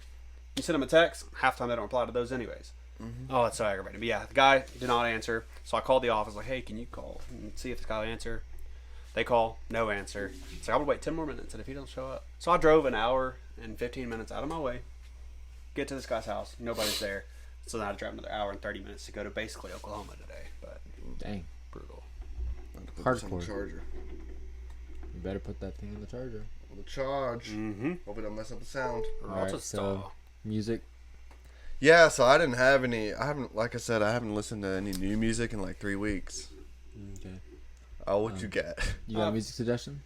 you send them a text, half the time they don't reply to those anyways. Oh, it's so aggravating. But yeah, the guy did not answer. So I called the office, like, hey, can you call and see if this guy will answer? They call, no answer. So I would wait 10 more minutes and if he don't show up. So I drove an hour and 15 minutes out of my way, get to this guy's house, nobody's there. So then I drive another hour and 30 minutes to go to basically Oklahoma today. But Dang. brutal. Put this on the Hardcore. charger. You better put that thing in the charger. On the charge. Mm-hmm. Hope it don't mess up the sound. Alright, so music. Yeah, so I didn't have any. I haven't, like I said, I haven't listened to any new music in like 3 weeks. Okay. Oh, what you got? You got a music suggestion?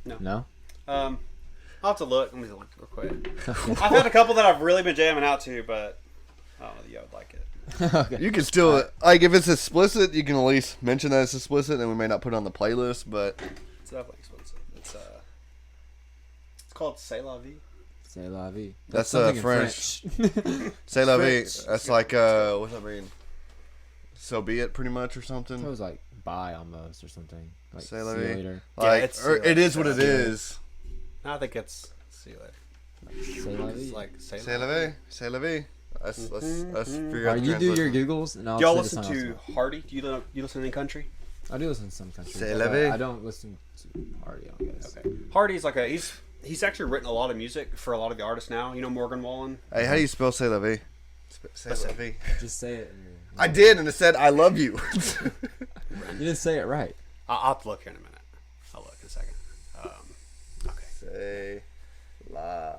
No. No? I'll have to look. Let me look real quick. I've had a couple that I've really been jamming out to, but I don't know that you would like it. Okay. You can still like if it's explicit, you can at least mention that it's explicit, and we may not put it on the playlist. But It's definitely expensive. It's called C'est La Vie. C'est la vie. That's, something in French. French. c'est la vie. French. That's like what's that mean? So be it, pretty much, or It something. was like bye almost or something. Like C'est la see you vie. later. Like, it's- or it is what it is. I think it's see you later. C'est la It's vie. like C'est C'est La la Vie. vie. C'est la vie. Let's figure out Alright, the you do your translation. Googles and I'll Do y'all say the listen song to also. Hardy? Do you listen to any country? I do listen to some country. C'est but la vie. I don't listen to Hardy, I guess. Okay. Hardy's like he's he's actually written a lot of music for a lot of the artists now. You know Morgan Wallen? Hey, how do you spell "c'est la vie"? C'est la vie. Just say it. I did, and it said "I love you." You didn't say it right. I'll have to look here in a minute. I'll look in a second. Okay. Say la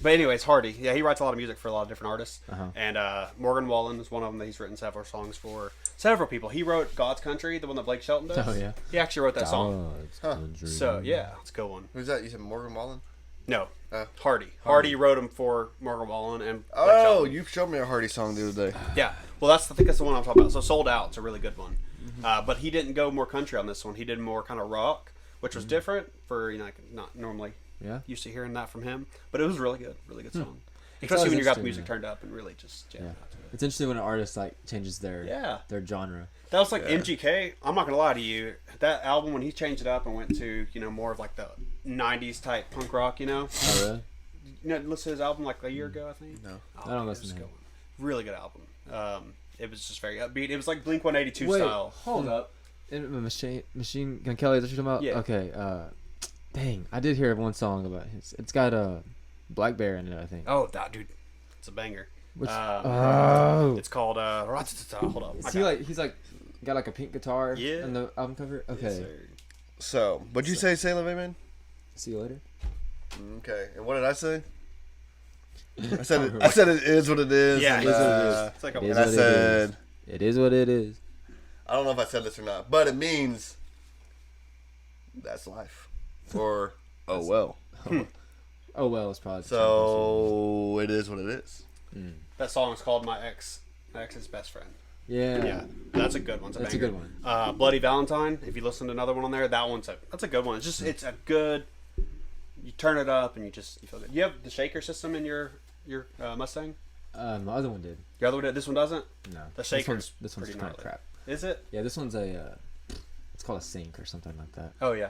But anyways, Hardy. Yeah, he writes a lot of music for a lot of different artists. Uh-huh. And Morgan Wallen is one of them that he's written several songs for. Several people. He wrote God's Country, the one that Blake Shelton does. Oh, yeah. He actually wrote that song. Huh. So, yeah, it's a good one. Who's that? You said Morgan Wallen? No, Oh. Hardy. Hardy wrote them for Morgan Wallen and Blake Oh, Shelton. you showed me a Hardy song the other day. Yeah. Well, I think that's the one I'm talking about. So Sold Out's a really good one. But he didn't go more country on this one. He did more kind of rock, which was different for, like, not normally used to hearing that from him. But it was really good. Really good song. Especially when you got the music turned up and really just jammed out to it. It's interesting when an artist like changes their genre. That was like MGK. I'm not gonna lie to you. That album when he changed it up and went to more of like the '90s type punk rock. Oh really? Listen to his album like a year ago, I think. No. I don't listen to him. Really good album. It was just very upbeat. It was like Blink 182 Wait, style. hold up. Machine Gun Kelly, is that what you're talking about? Yeah. Okay. Dang, I did hear one song about his. It's got Black Bear in it, I think. Oh, that dude, it's a banger. Which, It's called hold up. Is he like he's like got like a pink guitar Yeah. on the album cover? Okay. Yes, sir. So, what'd you say, "C'est la vie," man? See you later. Okay, and what did I say? I said it is what it is. Yeah, and, it is what it is. It's like a It is and I what it said, is. It is what it is. I don't know if I said this or not, but it means that's life. Or oh well. Oh well, it's probably So it is what it is. that song is called My Ex's Best Friend. Yeah. Yeah, that's a good one. It's That's a banger. good one. Bloody Valentine. If you listen to another one on there, that's a good one. It's a good. You turn it up and you feel good. You have the shaker system in your Mustang. My other one did. Your other one did. This one doesn't. No. The shaker's This one's pretty kind of gnarly. crap. Is it? Yeah, this one's a. It's called a Sync or something like that. Oh yeah.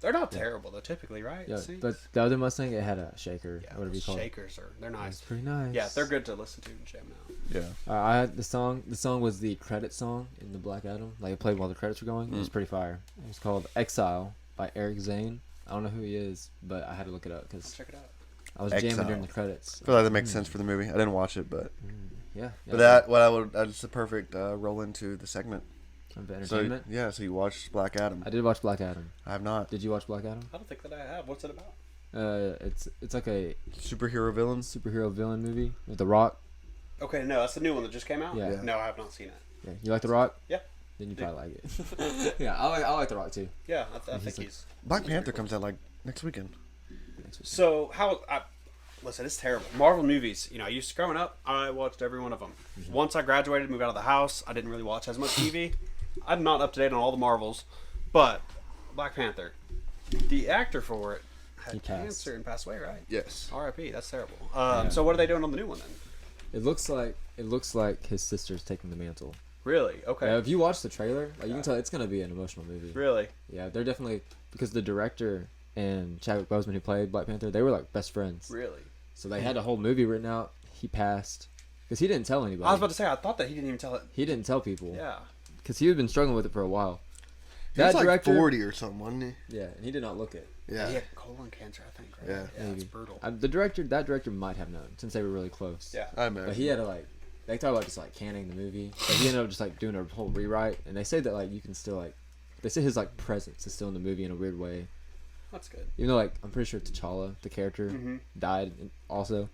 They're not terrible though. Typically, right? Yeah, Syncs? but the other Mustang, it had a shaker. yeah, Whatever you call it. shakers they're nice. It's pretty nice. Yeah, they're good to listen to and jam out. Yeah. I had the song. The song was the credit song in the Black Adam. Like it played while the credits were going. It was pretty fire. It was called "Exile" by Eric Zane. I don't know who he is, but I had to look it up because Check it out. I was Exile. jamming during the credits. I feel like that makes sense for the movie. I didn't watch it, but Yeah. but that's the perfect roll into the segment. Of So entertainment. yeah, so you watched Black Adam. I did watch Black Adam. I have not. Did you watch Black Adam? I don't think that I have. What's it about? It's like a Superhero villains. superhero villain movie with The Rock. Okay, no, that's the new one that just came out. Yeah. No, I have not seen it. Yeah, you like The Rock? Yeah. Then you probably like it. Yeah, I like The Rock too. Yeah, I think he's like- he's. Black Panther comes out like next weekend. So listen, it's terrible. Marvel movies. I used to growing up. I watched every one of them. Once I graduated, moved out of the house, I didn't really watch as much TV. I'm not up to date on all the Marvels, but Black Panther, the actor for it He had passed. cancer and passed away. Right? Yes. R.I.P. That's terrible. So what are they doing on the new one then? It looks like his sister's taking the mantle. Really? Okay. Yeah, if you watch the trailer, like you can tell it's gonna be an emotional movie. Really? Yeah, they're definitely because the director and Chadwick Boseman who played Black Panther, they were like best friends. Really? So they had a whole movie written out. He passed because he didn't tell anybody. I was about to say. I thought that he didn't even tell it. He didn't tell people. Yeah. Because he had been struggling with it for a while. He was like 40 or something, wasn't he? Yeah, and he did not look it. Yeah. He had colon cancer, I think. Right? Yeah. Yeah. It's Maybe. brutal. That director might have known since they were really close. Yeah. I imagine. But he had to they talk about just like canning the movie. But he ended up just like doing a whole rewrite, and they say that like you can still they say his like presence is still in the movie in a weird way. That's good. Even though like I'm pretty sure T'Challa, the character, Mhm. died also,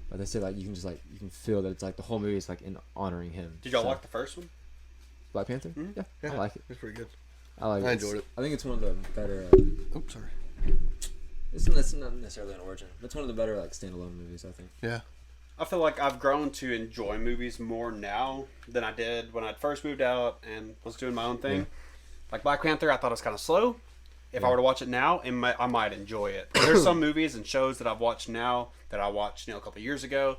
but they say like you can just you can feel that it's like the whole movie is like in honoring him. Did y'all So, like the first one? Black Panther? Mhm. Yeah, Yeah, I like it. It's pretty good. I like it. I enjoyed it. I think it's one of the better. Oops, sorry. It's not necessarily an origin. But it's one of the better like standalone movies. I think. Yeah. I feel like I've grown to enjoy movies more now than I did when I first moved out and was doing my own thing. Yeah. Like Black Panther, I thought it was kind of slow. If I were to watch it now, I might enjoy it. There's some movies and shows that I've watched now that I watched a couple of years ago.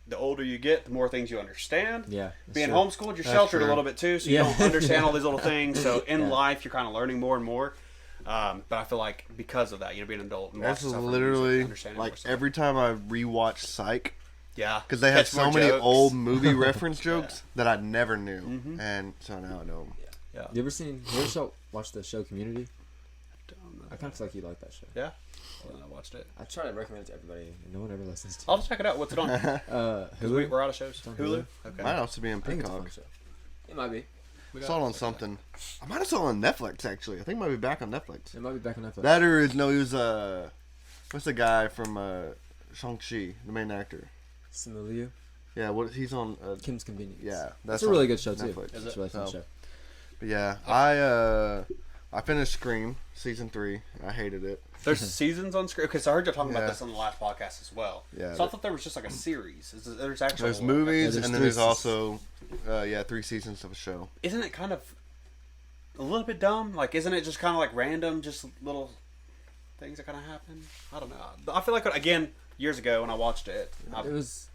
The older you get, the more things you understand. Yeah. that's Being true. homeschooled, you're sheltered true. a little bit too, so you Yeah. don't understand all these little things. So in Yeah. life, you're kind of learning more and more. But I feel like because of that, being an adult and That's watching stuff for literally music, understanding more like stuff. every time I rewatch Psych, Yeah, because they have catch more so many jokes. old movie reference jokes that I never knew, and so now I know them. Yeah. You ever watch the show Community? Don't know. I kind of feel like you like that show. Yeah. Well, I watched it. I try to recommend it to everybody, and no one ever listens to I'll just check it out. What's it on? it. 'Cause Hulu? we're out of shows. on Hulu. Hulu. Okay. Might also be in I think it's a fun Peacock. show. It might be. Saw it on something. I might have saw it on Netflix actually. I think it might be back on Netflix. It might be back on Netflix. That or is no, he was what's the guy from Shang-Chi, the main actor? Simu Liu. Yeah, what he's on. Kim's Convenience. Yeah, That's a really on good show too. Netflix. It's a really fun So, show. But yeah, I finished Scream season 3. I hated it. There's seasons on Scream. Because I heard you talking Yeah. about this on the last podcast as well. Yeah, So I thought there was just like a series. There's actually There's movies, there's and then three there's also 3 seasons of a show. Isn't it kind of a little bit dumb? Like, isn't it just kind of like random, just little things that kind of happen? I don't know. I feel like again years ago when I watched it. It was.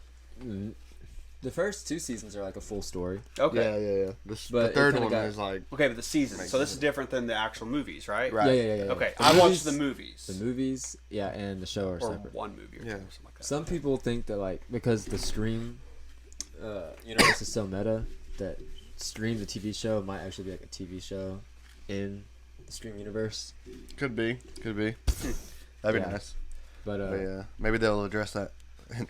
The first 2 seasons are like a full story. Okay. Yeah. The But it third kinda one got- is like Okay, but the season. So this is different than the actual movies, right? Right. Yeah. Okay, The I movies- watched the movies. The movies, yeah, and the show are or separate. one movie or Yeah. something like that. Some people think that like because the Scream universe is so meta that Scream the TV show might actually be like a TV show in the Scream universe. could be. That'd be Yeah. nice. But But yeah, maybe they'll address that in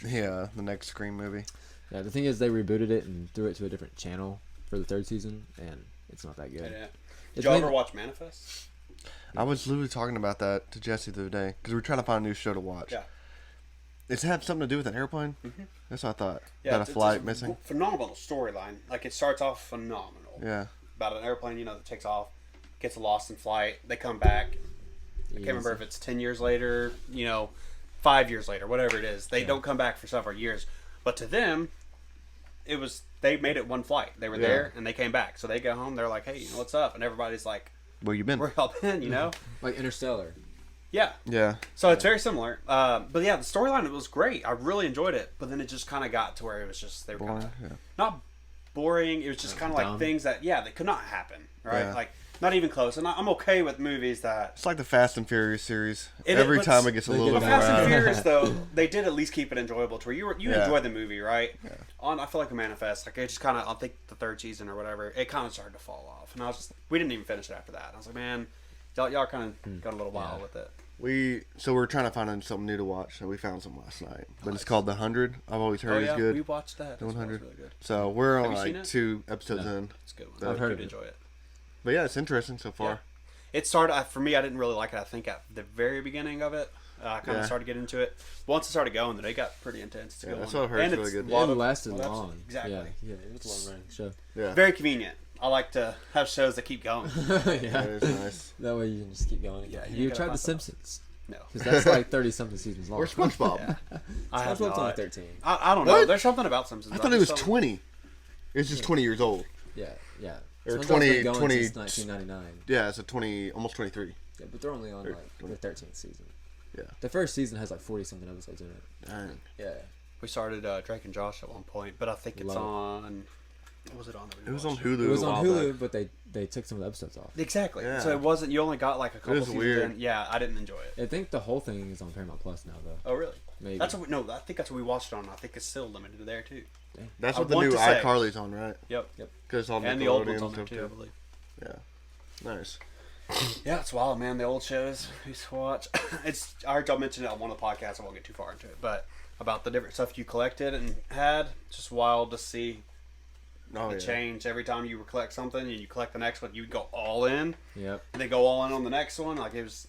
the next Scream movie. yeah, the thing is they rebooted it and threw it to a different channel for the 3rd season, and it's not that good. Yeah. Did It's y'all made- ever watch Manifest? I was literally talking about that to Jesse the other day because we were trying to find a new show to watch. Yeah. It's had something to do with an airplane. Mhm. That's what I thought. Yeah, That a it's flight a missing. Phenomenal storyline. Like it starts off phenomenal. Yeah. About an airplane, that takes off, gets lost in flight. They come back. I can't remember if it's 10 years later, 5 years later, whatever it is. They don't come back for several years. But to them, they made it one flight. They were Yeah. there and they came back. So they go home. They're like, hey, what's up? And everybody's like, Where you been? we're all been, like Interstellar. Yeah. Yeah. So it's very similar. But yeah, the storyline, it was great. I really enjoyed it. But then it just kind of got to where it was just, they were kind Boring. of, Yeah. not boring. It was just kind of like Dumb. things that, they could not happen. Right? Yeah. Like, not even close. And I'm okay with movies that. It's like the Fast and Furious series. It- Every but time it gets a they little get bit But more Fast and out. Furious, though, they did at least keep it enjoyable to where you Yeah. enjoy the movie, right? Yeah. I feel like the Manifest, like it just kind of, I think the 3rd season or whatever, it kind of started to fall off, and we didn't even finish it after that. I was like, man, y'all kind of got a little wild Yeah. with it. We're trying to find something new to watch, and we found some last night. But it's called The 100. I've always heard it's good. we watched that. The That's 100. really good. So we're on Have you seen like it? 2 episodes No. in. It's a good one. I've heard You'd of it. enjoy it. But yeah, it's interesting so far. Yeah. It started for me. I didn't really like it. I think at the very beginning of it, I kind of Yeah. started getting into it. Once it started going, then it got pretty intense. It's a Yeah, good that's one. what I've heard. And It's really good. a lot It of- lasted well, long. exactly. Yeah, it was a long running show. Yeah. Very convenient. I like to have shows that keep going. Yeah. It is nice. That way you can just keep going. Yeah, Yeah, you you gotta tried The find something. Simpsons No, because that's like 30-something seasons long. Or SpongeBob. Yeah. I have SpongeBob's only not. 13. I don't know. What? There's something about Simpsons. I thought it was just don't- 20. It's just 20 years old. Yeah. Or SpongeBob's 20 been going 20 since 1999. Yeah, it's a 20, almost 23. Yeah, but they're only on Or like 20. the 13th season. Yeah. The first season has like 40-something episodes in it. Dang. Yeah. We started Drake and Josh at one point, but I think it's Love it. on. What was it on? that we It was on watched? Hulu. It was a on while Hulu, back. but they took some of the episodes off. Exactly. Yeah. So it wasn't. You only got like a couple was seasons weird. in. Yeah, I didn't enjoy it. I think the whole thing is on Paramount Plus now, though. Oh really? Maybe. That's what no. I think that's what we watched it on. I think it's still limited to there too. That's I what the want new to say- iCarly's on, right? Yep. Because it's all And the old Nickelodeon ones on and there stuff too, I believe. Yeah. Nice. Yeah, it's wild, man. The old shows we used to watch. It's I heard y'all mention it on one of the podcasts. I won't get too far into it, but about the different stuff you collected and had. It's just wild to see Oh, the yeah. change every time you collect something and you collect the next one. You would go all in, Yep. and they go all in on the next one. Like it's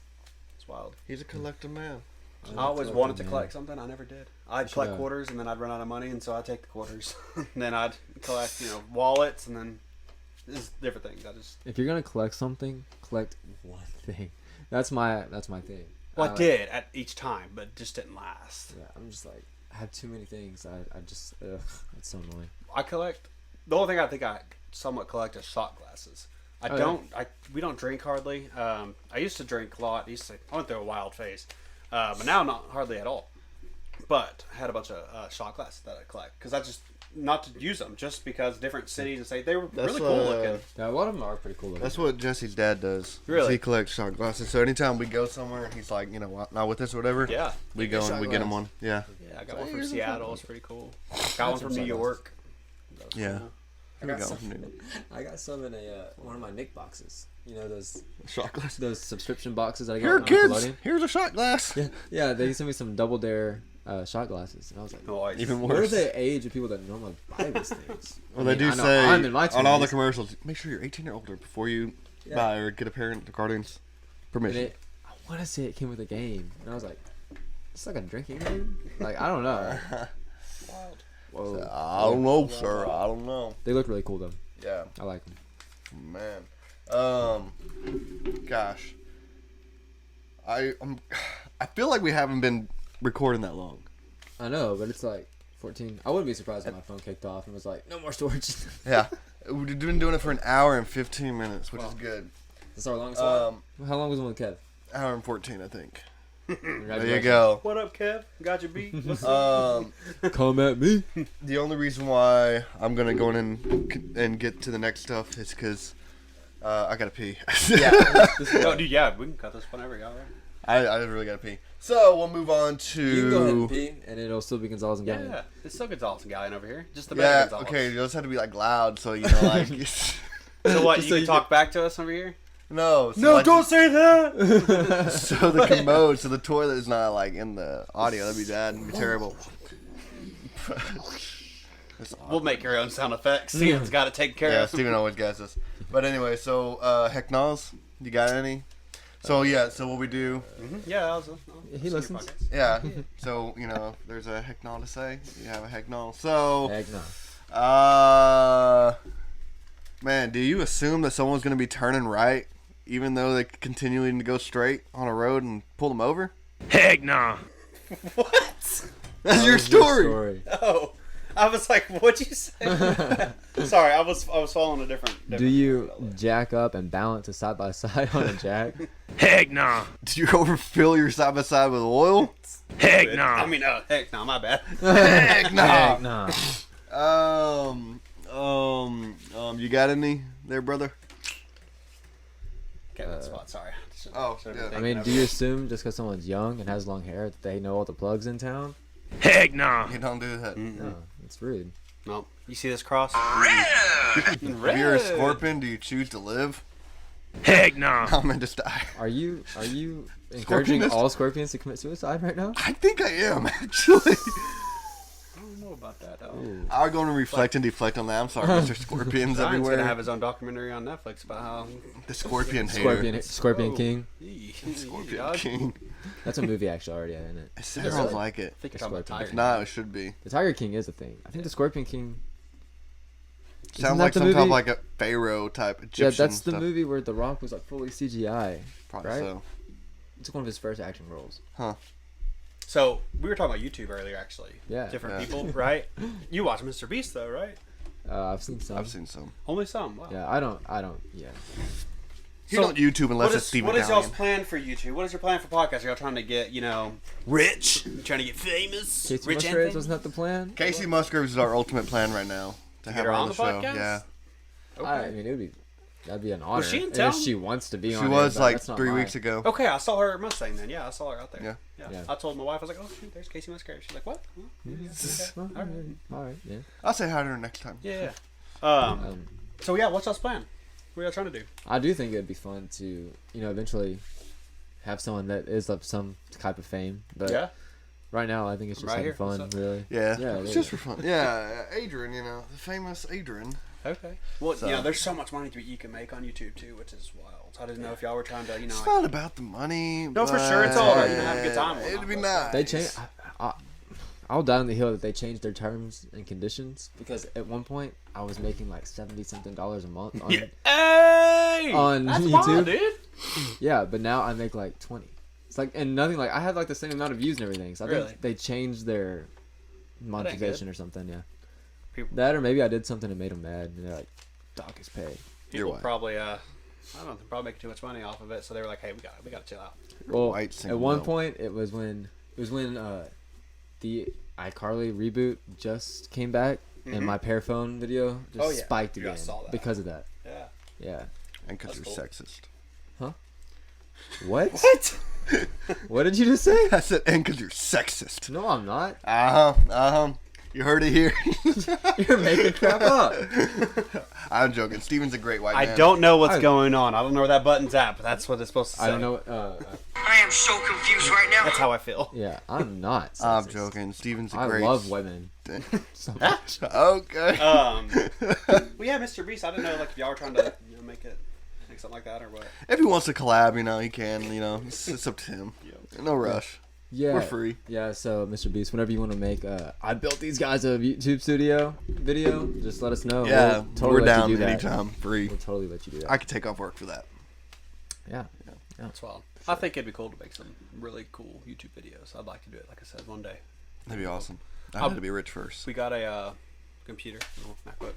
wild. He's a collective man. I always Collecting, wanted to man. collect something. I never did. I'd should, collect quarters and then I'd run out of money, and so I'd take the quarters. And then I'd collect, wallets, and then just different things. I just If you're gonna collect something, collect one thing. That's my thing. I did at each time, but it just didn't last. Yeah, I'm just like I have too many things. I just it's so annoying. I collect. The only thing I think I somewhat collect is shot glasses. We don't drink hardly. I used to drink a lot. I went through a wild phase, but now not hardly at all. But I had a bunch of shot glasses that I collect because I just not to use them just because different cities and say they were That's, really cool looking. Yeah, a lot of them are pretty cool looking. That's what Jesse's dad does. Really? He collects shot glasses. So anytime we go somewhere and he's like, not with us or whatever, Yeah, we go and we get him one. Yeah. yeah. I got one from Seattle. It's pretty cool. Got one from New York. That was Yeah. cool. I Here we got go. some. I got some in a one of my Nick boxes. You know Shot glass. those subscription boxes that I got. Here, on kids. Nickelodeon? Here's a shot glass. Yeah. They sent me some Double Dare shot glasses, and I was like, Nice. Even what are worse. the age of people that normally buy these things? Well, I they mean, do I know say I'm in my on all the 20s, commercials, make sure you're 18 or older before you Yeah. buy or get a parent or guardian's and permission. I want to say it came with a game, and I was like, it's like a drinking game. Like I don't know. Wild. Whoa. I don't know, sir. I don't know. They look really cool though. Yeah, I like them. man. Gosh, I feel like we haven't been recording that long. I know, but it's like 14. I wouldn't be surprised if my phone kicked off and was like, no more storage. Yeah, we've been doing it for an hour and 15 minutes, which is good. That's our longest one. How long was the one with Kev? Hour and 14, I think. There you Congratulations. go. What up, Kev? Got your beat? What's up? Come at me. The only reason why I'm gonna go in and get to the next stuff is because I gotta pee. Oh, dude, yeah, we can cut this whenever, y'all. Right? I really gotta pee. So we'll move on to. You can go ahead and pee, and it'll still be Gonzalez and Galyean. Yeah, it's still Gonzalez and Galyean over here. Just the Yeah. better Gonzalez. Okay. You just have to be like loud, so you know, like. So what? Just You so can you talk back to us over here? No. So like, say that. So the commode, so the toilet is not like in the audio. That'd be bad. It'd be terrible. We'll make your own sound effects. Steven's got it taken care Yeah, of. Steven always guesses. But anyway, so Hecknalls, you got any? So yeah, so what we do, Yeah, I'll He listens. yeah. So you know, if there's a Hecknall to say, you have a Hecknall. So, Heck no. man, do you assume that someone's gonna be turning right, even though they're continuing to go straight on a road and pull them over? Heck nah. What? That's your story. Oh, I was like, what'd you say? Sorry, I was following a different Do you jack up and balance a side by side on a jack? Heck nah. Did you overfill your side by side with oil? Heck nah. I mean, heck, no, my bad. Heck no. Heck no. You got any there, brother? Okay, that spot. Sorry. Oh, Should've yeah. been I thinking mean, of do it. you assume just because someone's young and has long hair that they know all the plugs in town? Heck nah. You don't do that. No, it's rude. No. You see this cross? If you're a scorpion, do you choose to live? Heck nah. I'm gonna just die. Are you encouraging Scorpionist? all scorpions to commit suicide right now? I think I am, actually. I don't know about that, though. Ooh. I'm going to reflect and deflect on that. I'm sorry, Mr. Scorpions Ryan's everywhere. gonna have his own documentary on Netflix about how The Scorpion hater. Scorpion Whoa. King. Scorpion Dog. King. That's a movie actually already, isn't it? It sounds like it. I think you're talking about Scorpion. Tiger. No, it should be. The Tiger King is a thing. I think the Scorpion King. Isn't Sounds that like the some type movie? of like a pharaoh type Egyptian Yeah, that's the stuff. movie where The Rock was like fully CGI. Probably right? so. It's one of his first action roles. So we were talking about YouTube earlier, actually. Yeah. Different Yeah. people, right? You watch Mr. Beast though, right? I've seen some. I've seen some. Only some. Wow. Yeah, I don't. Yeah. You So, don't YouTube unless What it's is, Steven what is y'all's Galyean. plan for YouTube? What is your plan for podcasts? Are y'all trying to get, rich? You trying to get famous? Casey rich and Musgraves, famous? wasn't that the plan? Casey Musgraves is our ultimate plan right now to have her her on on the the show. podcast? Yeah, Okay. I mean, that'd be an honor. she in And town? if she wants to be on she it, was but like that's not 3 my- weeks ago. Okay, I saw her at Mustang then. Yeah, I saw her out there. Yeah. Yeah. I told my wife, I was like, oh, shoot, there's Casey Musgraves. She's like, what? Huh? Oh, Okay. All right. all right, yeah. I'll say hi to her next time. Yeah. Um, So, yeah, what's y'all's plan? What are y'all trying to do? I do think it'd be fun to, eventually have someone that is of some type of fame. But Yeah? right now, I think it's just Right having here. fun, What's up? really. Yeah, Yeah, it's yeah. just for fun. Yeah, Adrian, the famous Adrian. Okay. Well, So- there's so much money you can make on YouTube, too, which is wild. I didn't know if y'all were trying to, It's not about the money. No, for sure, it's all about, having a good time. It'd be Whatnot, nice. They change. I'll die on the hill that they changed their terms and conditions because at one point I was making like $70-something a month on Hey! on That's YouTube. wild, dude. Yeah, but now I make like 20. It's like and nothing like I had like the same amount of views and everything. So I Really? think they changed their monetization or something. Yeah, People- that or maybe I did something that made them mad and they're like, "Dog is paid." People white. probably, I don't know, they're probably making too much money off of it, so they were like, hey, we got to chill out. Well, white at single one male. point it was when the iCarly reboot just came back and my Pearphone video just Oh, yeah. spiked Yeah, I again saw that. because of that. Yeah. Yeah. And because That's you're cool. sexist. What? What? What did you just say? I said, and because you're sexist. No, I'm not. Uh-huh. You heard it here. You're making crap up. I'm joking. Steven's a great white I man. don't know what's going on. I don't know where that button's at, but that's what it's supposed to say. I don't know. I am so confused right now. That's how I feel. Yeah, I'm not. I'm sexist. joking. Steven's a I great. love women so much. Okay. Well, yeah, Mr. Beast. I didn't know if y'all were trying to make something like that or what. If he wants to collab, he can. It's up to him. No rush. Yeah, We're free. Yeah, so Mr. Beast, whenever you want to make, I built these guys a YouTube studio video. Just let us know. Yeah, We'll totally we're let down you do that. anytime. Free. We'll totally let you do that. I could take off work for that. Yeah. That's wild. I think it'd be cool to make some really cool YouTube videos. I'd like to do it, like I said, one day. That'd be awesome. I had to be rich first. We got a computer, MacBook,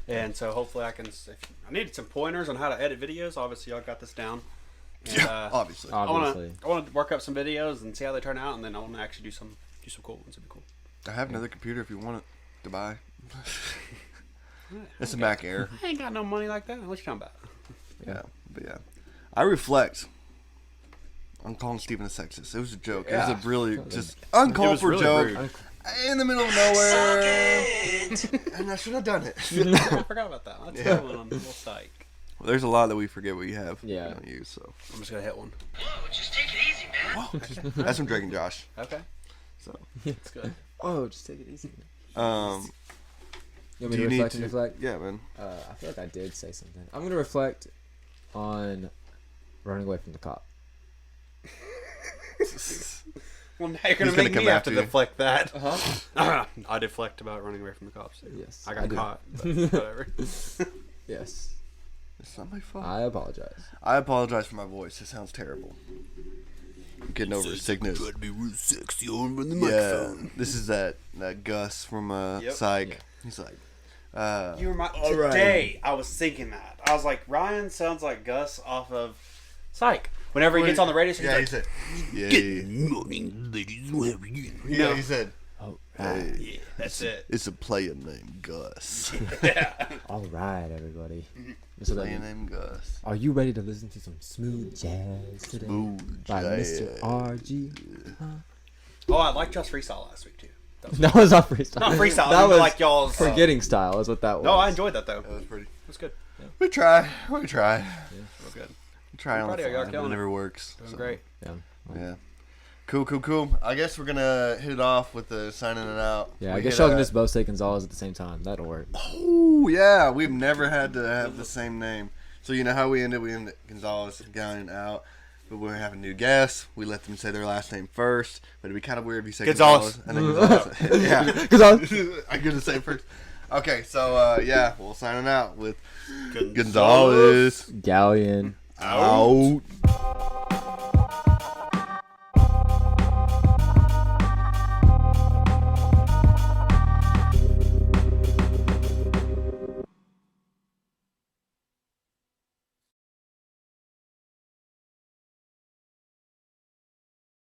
and so hopefully I can. If I needed some pointers on how to edit videos. Obviously, y'all got this down. And, Yeah, obviously. I want to work up some videos and see how they turn out, and then I want to actually do some cool ones. It'd be cool. I have another computer if you want it to buy. It's a Mac Air. I ain't got no money like that. What you talking about? Yeah, but yeah. I reflect on calling Steven a sexist. It was a joke. Yeah. It was a really just uncalled for really joke rude. in the middle of nowhere. And I should have done it. I forgot about that. That's a good one on the little psych. Well, there's a lot that we forget we have. Yeah. We don't use, so. I'm just gonna hit one. Whoa, just take it easy, man. That's from Drake and Josh. Okay, So, that's good. Oh, just take it easy. um, You want me do to you need reflect to? and reflect? Yeah, man. I feel like I did say something. I'm going to reflect on running away from the cop. Well, now you're He's gonna gonna make come me have after to you. deflect that. Uh-huh. I deflect about running away from the cops. Yes. I got do. caught, but whatever. Yes. It's not my fault. I apologize. I apologize for my voice. It sounds terrible. I'm getting over sickness. to be real sexy on the Yeah, this is that Gus from Yep. Psych. Yeah. He's like, You remind All right. today. I was thinking that. I was like, Ryan sounds like Gus off of Psych. Whenever he gets on the radio, he's yeah, like, he said, yeah, Good morning, ladies. How are you? yeah, he said, Oh, hey, yeah, that's it. it's a player named Gus. all right, everybody. So that Player means- named Gus. are you ready to listen to some smooth jazz today? Smooth by jazz. Mr. RG. Oh, I liked y'all's freestyle last week too. That was not freestyle. Not freestyle. That I mean, was like y'all's forgetting style, is what that was. No, I enjoyed that though. That was pretty. It was good. We try. Real good. We try on proud the of you. Y'all fly, but killing it it. never works. Doing so, great. Yeah. Yeah. Cool. I guess we're gonna hit it off with the signing it out. Yeah, I We guess hit, y'all can just both say Gonzalez at the same time. That'll work. Oh yeah, we've never had to have the same name. So you know how we ended? We ended Gonzalez Galyean out, but we're having new guests. We let them say their last name first, but it'd be kind of weird if you say Gonzalez. and then Gonzalez. Yeah, Gonzalez. I get to say first. Okay, so yeah, we'll sign it out with Gonzalez. Gonzalez Galyean. out.